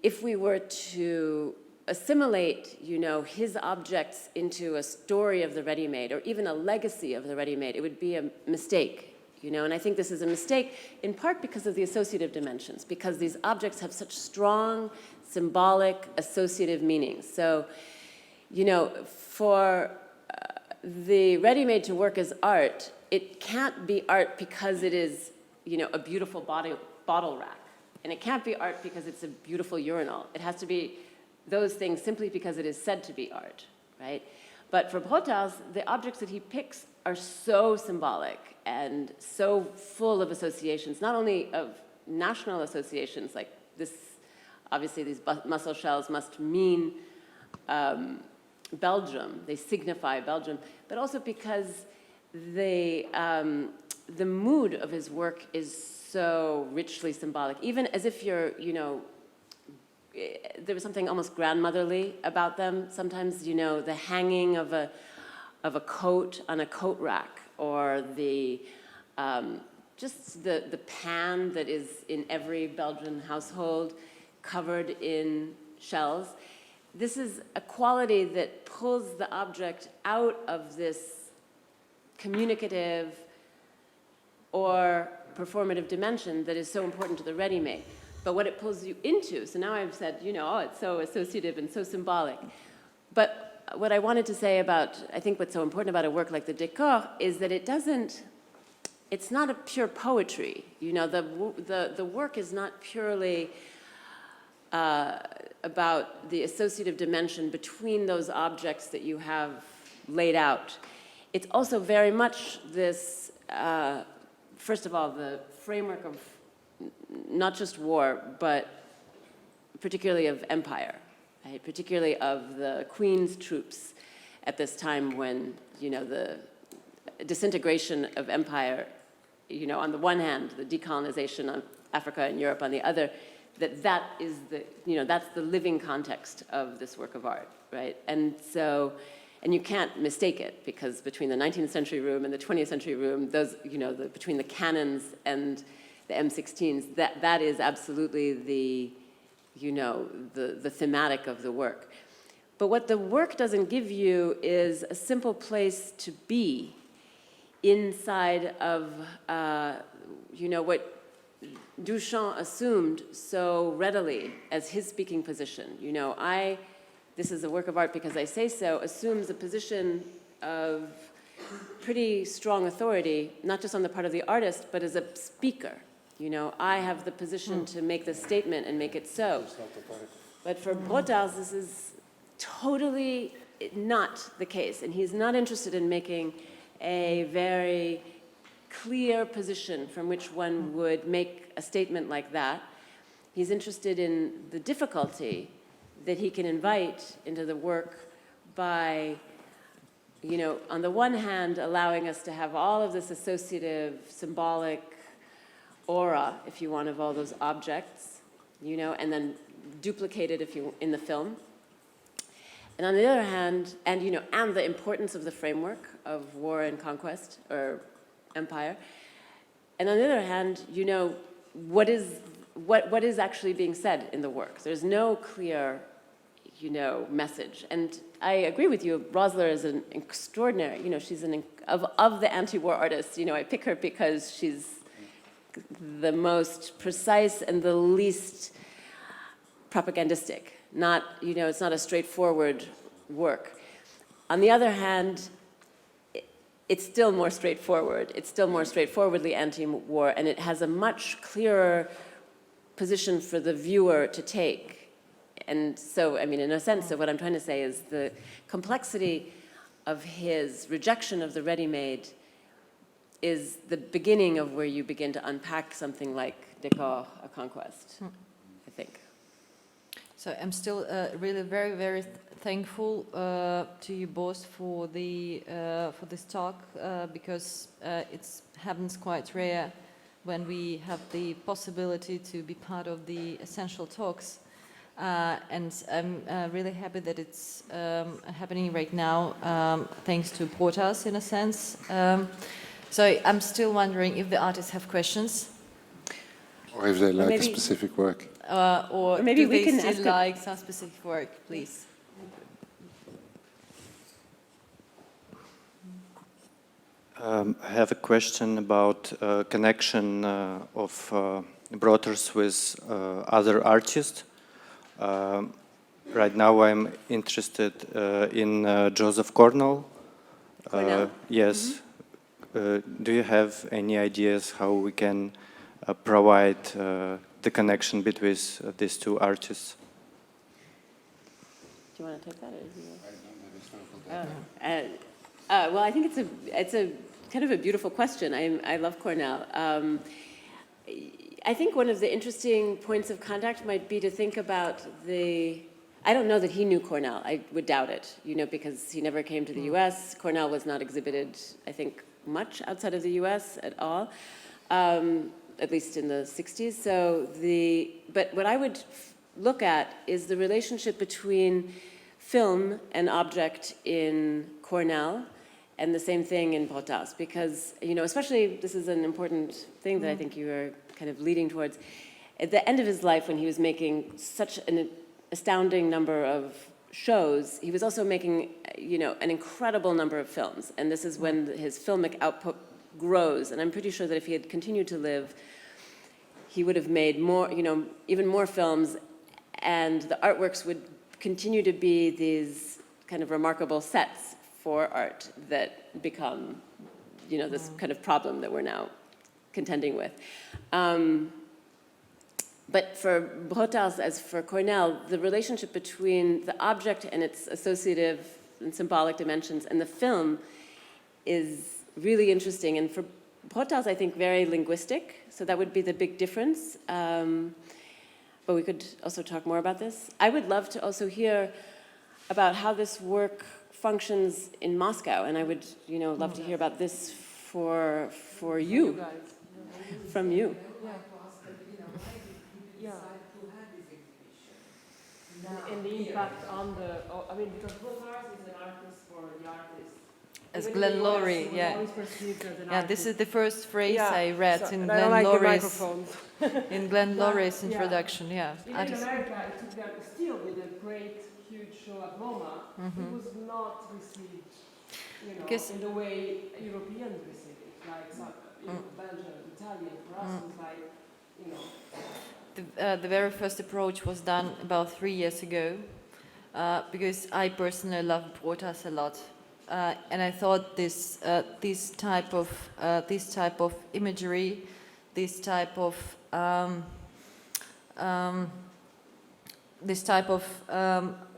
if we were to assimilate, his objects into a story of the ready-made, or even a legacy of the ready-made, it would be a mistake, And I think this is a mistake, in part because of the associative dimensions, because these objects have such strong, symbolic, associative meanings. So, for the ready-made to work as art, it can't be art because it is, a beautiful bottle rack. And it can't be art because it's a beautiful urinal. It has to be those things simply because it is said to be art, right? But for Broodthaers, the objects that he picks are so symbolic and so full of associations, not only of national associations, like this, obviously these mussel shells must mean Belgium, they signify Belgium, but also because the mood of his work is so richly symbolic, even as if you're, there was something almost grandmotherly about them. Sometimes, the hanging of a coat on a coat rack, or just the pan that is in every Belgian household covered in shells. This is a quality that pulls the object out of this communicative or performative dimension that is so important to the ready-made. But what it pulls you into, so now I've said, it's so associative and so symbolic. But what I wanted to say about, I think what's so important about a work like the Décor is that it's not a pure poetry. The work is not purely about the associative dimension between those objects that you have laid out. It's also very much this, first of all, the framework of not just war, but particularly of empire, right? Particularly of the Queen's troops at this time when, the disintegration of empire, on the one hand, the decolonization of Africa and Europe on the other, that is that's the living context of this work of art, right? And so, and you can't mistake it, because between the 19th century room and the 20th century room, those, between the cannons and the M16s, that is absolutely the thematic of the work. But what the work doesn't give you is a simple place to be inside of, what Duchamp assumed so readily as his speaking position. This is a work of art because I say so, assumes a position of pretty strong authority, not just on the part of the artist, but as a speaker. I have the position to make this statement and make it so. But for Broodthaers, this is totally not the case. And he's not interested in making a very clear position from which one would make a statement like that. He's interested in the difficulty that he can invite into the work by, on the one hand, allowing us to have all of this associative, symbolic aura, if you want, of all those objects, and then duplicate it in the film. And on the other hand, and the importance of the framework of war and conquest, or empire. And on the other hand, what is actually being said in the work? There's no clear, message. And I agree with you, Rosler is an extraordinary, she's of the anti-war artists, I pick her because she's the most precise and the least propagandistic. It's not a straightforward work. On the other hand, it's still more straightforward. It's still more straightforwardly anti-war, and it has a much clearer position for the viewer to take. And so, I mean, in a sense, so what I'm trying to say is the complexity of his rejection of the ready-made is the beginning of where you begin to unpack something like Décor, A Conquest, I think. So I'm still really very, very thankful to you both for this talk because it happens quite rare when we have the possibility to be part of the essential talks. And I'm really happy that it's happening right now, thanks to Broodthaers in a sense. So I'm still wondering if the artists have questions. Or if they like maybe, a specific work. Or maybe do we they can still ask like some specific work, please? I have a question about connection of Broodthaers with other artists. Right now I'm interested in Joseph Cornell. Yes. Do you have any ideas how we can provide the connection between these two artists? Do you want to take that? Or well, I think it's a kind of a beautiful question. I love Cornell. I think one of the interesting points of contact might be to think about I don't know that he knew Cornell. I would doubt it, because he never came to the U.S. Cornell was not exhibited, I think, much outside of the U.S. at all, at least in the 60s. But what I would look at is the relationship between film and object in Cornell, and the same thing in Broodthaers, because, especially, this is an important thing that I think you are kind of leading towards. At the end of his life, when he was making such an astounding number of shows, he was also making, an incredible number of films, and this is when his filmic output grows, and I'm pretty sure that if he had continued to live, he would have made more, even more films, and the artworks would continue to be these kind of remarkable sets for art that become, this kind of problem that we're now contending with. But for Broodthaers, as for Cornell, the relationship between the object and its associative and symbolic dimensions and the film is really interesting. And for Broodthaers, I think, very linguistic. So that would be the big difference. But we could also talk more about this. I would love to also hear about how this work functions in Moscow. And I would, love to hear about this for you, from you. And the impact on because Broodthaers is an artist for the artist. As Glenn Lowry, yeah. Yeah, this is the first phrase I read in Glenn Lowry's introduction, yeah. Even in America, it took them still with a great, huge show at MoMA, it was not received, in the way Europeans receive it, like Belgian, Italian, for us, it's like, The very first approach was done about 3 years ago because I personally love Broodthaers a lot, and I thought this type of imagery, this type of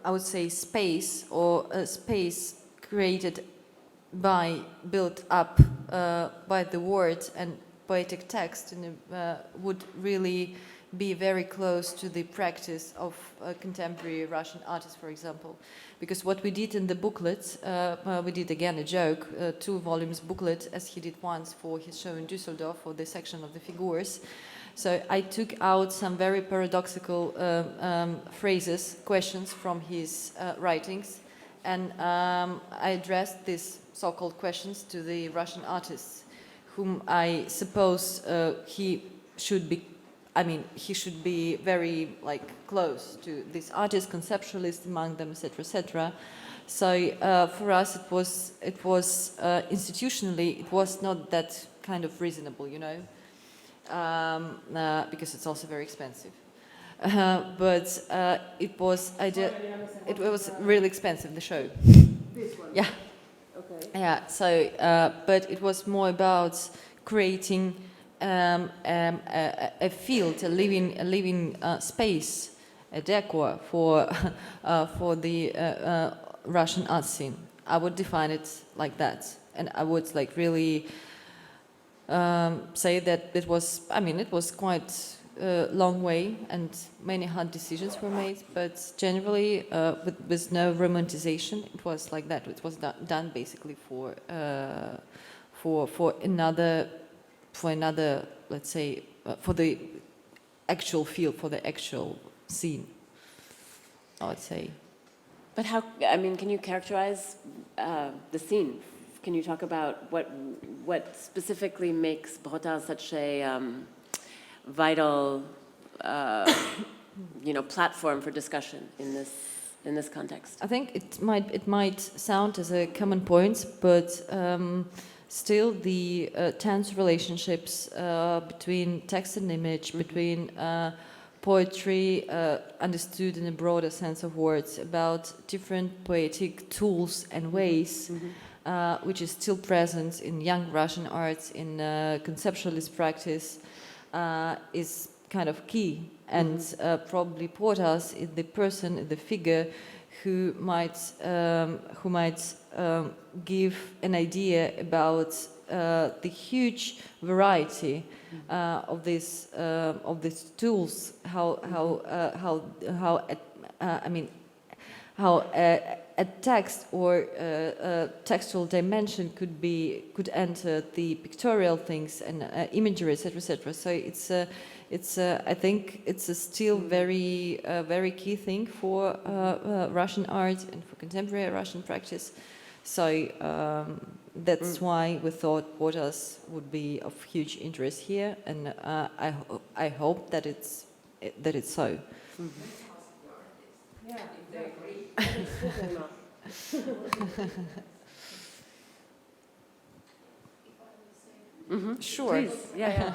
I would say space, or a space created built up by the words and poetic text, and would really be very close to the practice of contemporary Russian artists, for example. Because what we did in the booklet, we did again a joke, 2 volumes booklet, as he did once for his show in Düsseldorf, for the section of the figures. So I took out some very paradoxical phrases, questions from his writings, and I addressed these so-called questions to the Russian artists, whom I suppose he should be very close to these artists, conceptualists among them, etc., etc. So for us, it was institutionally, it was not that kind of reasonable, because it's also very expensive. But it was really expensive, the show. This one? Yeah. Okay. Yeah, so, but it was more about creating a field, a living space, a decor for the Russian art scene. I would define it like that, and I would like really say that it was. I mean, it was quite a long way, and many hard decisions were made. But generally, with no romanticization, it was like that. It was done basically for another, let's say, for the actual field, for the actual scene, I would say. But how, I mean, can you characterize the scene? Can you talk about what specifically makes Broodthaers such a vital, platform for discussion in this context? I think it might sound as a common point, but still the tense relationships between text and image, between poetry understood in a broader sense of words, about different poetic tools and ways, which is still present in young Russian arts, in conceptualist practice, is kind of key. And probably Broodthaers is the person, the figure, who might give an idea about the huge variety of these tools, how a text or a textual dimension could enter the pictorial things and imagery, etc., etc. So I think it's a still very key thing for Russian art and for contemporary Russian practice. So that's why we thought Broodthaers would be of huge interest here, and I hope that it's so. Yeah, if they agree. Sure. Please. Yeah.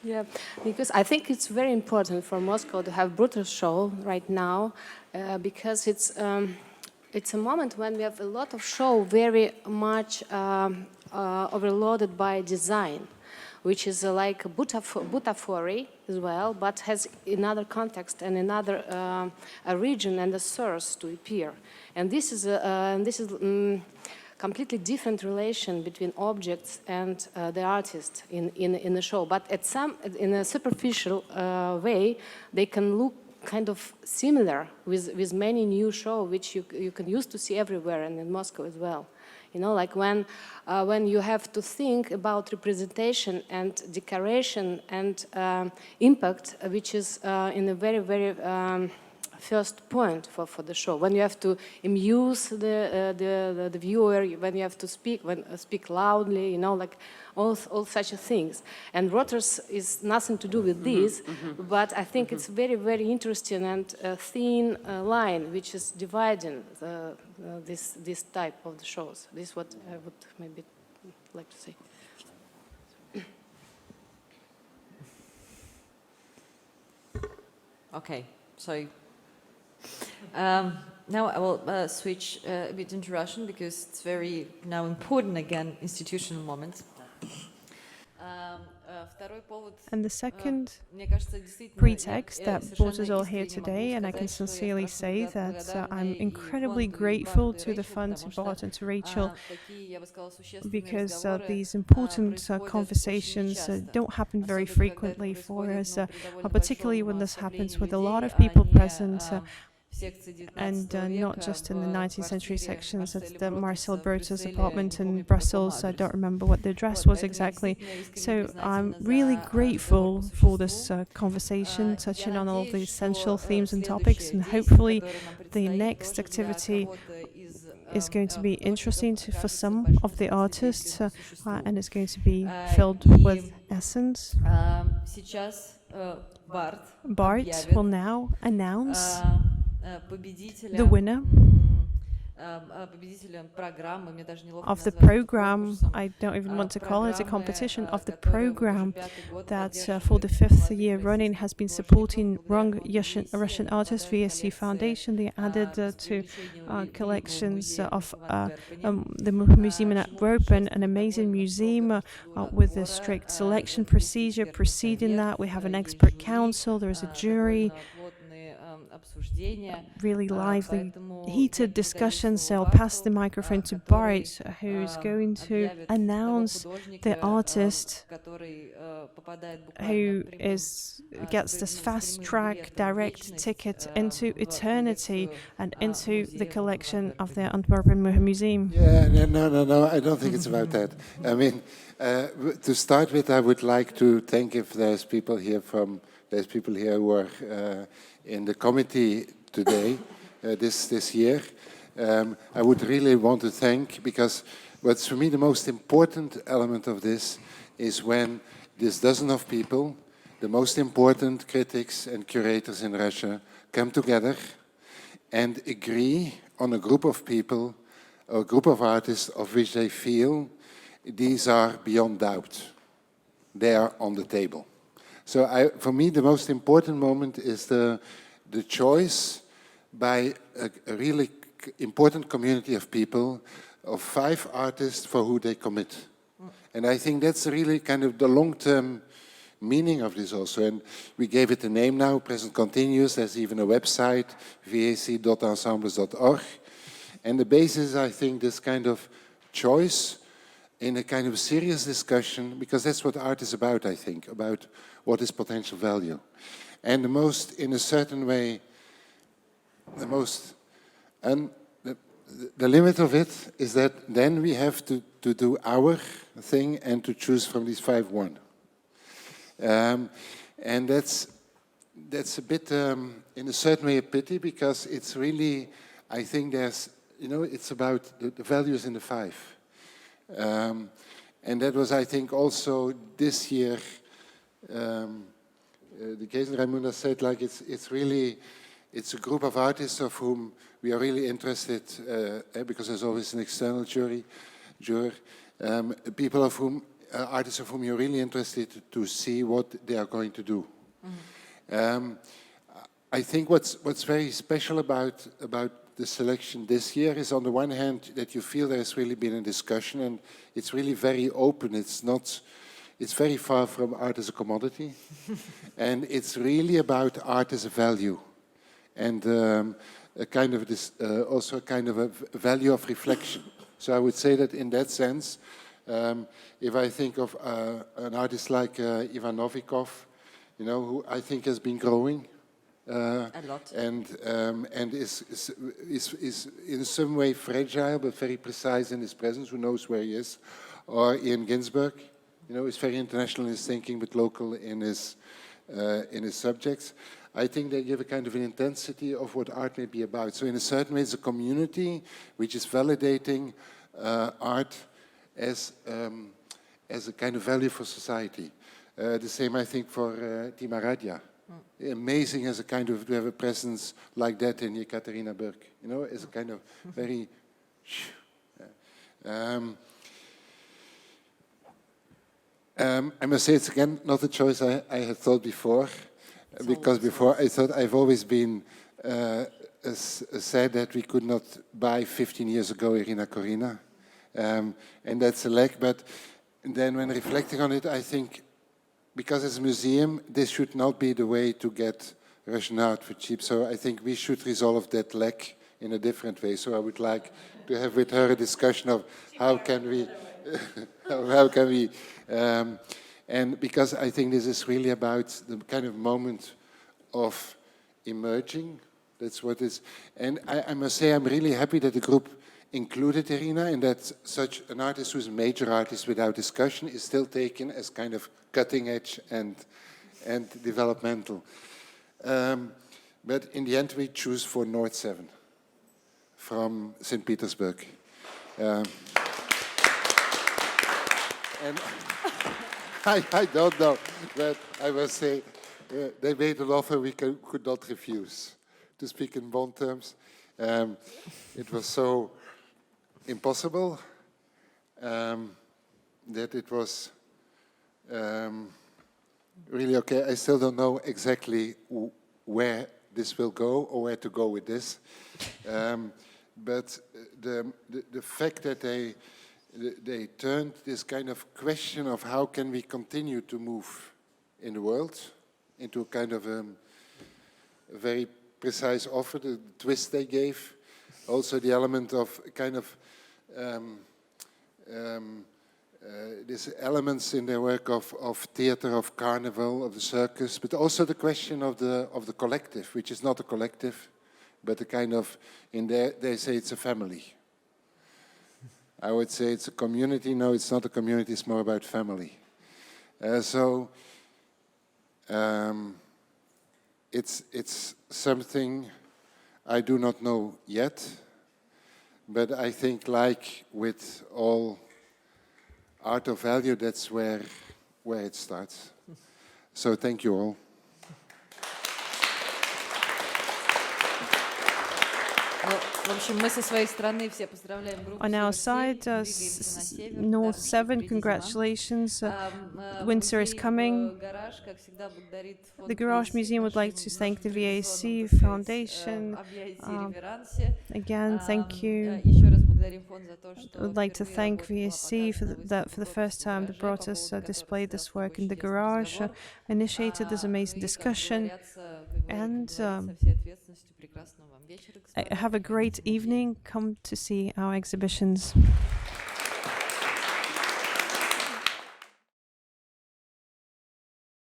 Yeah, because I think it's very important for Moscow to have Broodthaers show right now, because it's a moment when we have a lot of show very much overloaded by design, which is like butaphory as well, but has another context and another a region and a source to appear. And this is completely different relation between objects and the artist in the show. But in a superficial way, they can look kind of similar with many new shows which you can used to see everywhere and in Moscow as well. You know, like when you have to think about representation and decoration and impact, which is in a very, very first point for the show. When you have to amuse the viewer, when you have to speak loudly, you know, like all such things. And Broodthaers is nothing to do with this, but I think it's very, very interesting and thin line which is dividing this type of the shows. This is what I would maybe like to say. Okay, so now I will switch a bit into Russian because it's very now important again institutional moment. And the second pretext that brought us all here today, and I can sincerely say that I'm incredibly grateful to the fund, to Bart and to Rachel, because these important conversations don't happen very frequently for us, particularly when this happens with a lot of people present, and not just in the 19th century sections at the Marcel Broodthaers apartment in Brussels. I don't remember what the address was exactly. So I'm really grateful for this conversation, touching on all the essential themes and topics, and hopefully the next activity is going to be interesting for some of the artists, and it's going to be filled with essence. Bart will now announce the winner of the program. I don't even want to call it a competition, of the program that for the 5th year running has been supporting Russian artists, VSC Foundation. They added to collections of the museum in Antwerpen, an amazing museum with a strict selection procedure preceding that. We have an expert council, there is a jury, really lively, heated discussions. So I'll pass the microphone to Bart, who's going to announce the artist who gets this fast-track direct ticket into eternity and into the collection of the Antwerpen Museum. Yeah, no, I don't think it's about that. I mean, to start with, I would like to thank if there's people here who are in the committee today, this year. I would really want to thank, because what's for me the most important element of this is when this dozen of people, the most important critics and curators in Russia, come together and agree on a group of people, a group of artists of which they feel these are beyond doubt. They are on the table. So for me, the most important moment is the choice by a really important community of people, of 5 artists for who they commit. And I think that's really kind of the long-term meaning of this also. And we gave it a name now, Present Continuous. There's even a website, vac.ensembles.org. And the basis, I think, this kind of choice in a kind of serious discussion, because that's what art is about, I think, about what is potential value. And the most, in a certain way, the limit of it is that then we have to do our thing and to choose from these 5 one. And that's a bit, in a certain way, a pity, because it's really, I think there's, it's about the values in the 5. And that was, I think, also this year, the case Raimunda said, like, it's really, it's a group of artists of whom we are really interested, because there's always an external juror, people of whom, artists of whom you're really interested to see what they are going to do. Mm-hmm. I think what's very special about the selection this year is, on the one hand, that you feel there's really been a discussion, and it's really very open. It's very far from art as a commodity, and it's really about art as a value, and a kind of this, also a kind of a value of reflection. So I would say that in that sense, if I think of an artist like Ivan Novikov, who I think has been growing a lot, and is in some way fragile but very precise in his presence. Who knows where he is? Or Ian Ginsberg, is very international in his thinking but local in his subjects. I think they give a kind of an intensity of what art may be about. So in a certain way, it's a community which is validating art as a kind of value for society. The same, I think, for Tima Radja. Amazing as a kind of, to have a presence like that in Yekaterinaburg, as a kind of very... I must say it's again not a choice I had thought before, because before I thought I've always been said that we could not buy 15 years ago Irina Corina, and that's a lack. But then when reflecting on it, I think, because it's a museum, this should not be the way to get Russian art for cheap. So I think we should resolve that lack in a different way. So I would like to have with her a discussion of how can we, and because I think this is really about the kind of moment of emerging. That's what is, and I must say I'm really happy that the group included Irina, and that such an artist who's a major artist without discussion is still taken as kind of cutting edge and developmental. But in the end we choose for North 7 from St. Petersburg. And I don't know, but I must say they made an offer we could not refuse, to speak in bond terms. It was so impossible that it was really okay. I still don't know exactly where this will go or where to go with this. But the fact that they turned this kind of question of how can we continue to move in the world into a kind of a very precise offer, the twist they gave, also the element of kind of these elements in their work of theater, of carnival, of the circus, but also the question of the collective, which is not a collective, but a kind of, in there they say it's a family. I would say it's a community. No, it's not a community, it's more about family. It's something I do not know yet, but I think like with all art of value, that's where it starts. So thank you all. On our side, North 7, congratulations. Winter is coming. The Garage Museum would like to thank the VAC Foundation. Again, thank you. I would like to thank VAC for the first time that brought us, displayed this work in the garage, initiated this amazing discussion, and have a great evening. Come to see our exhibitions.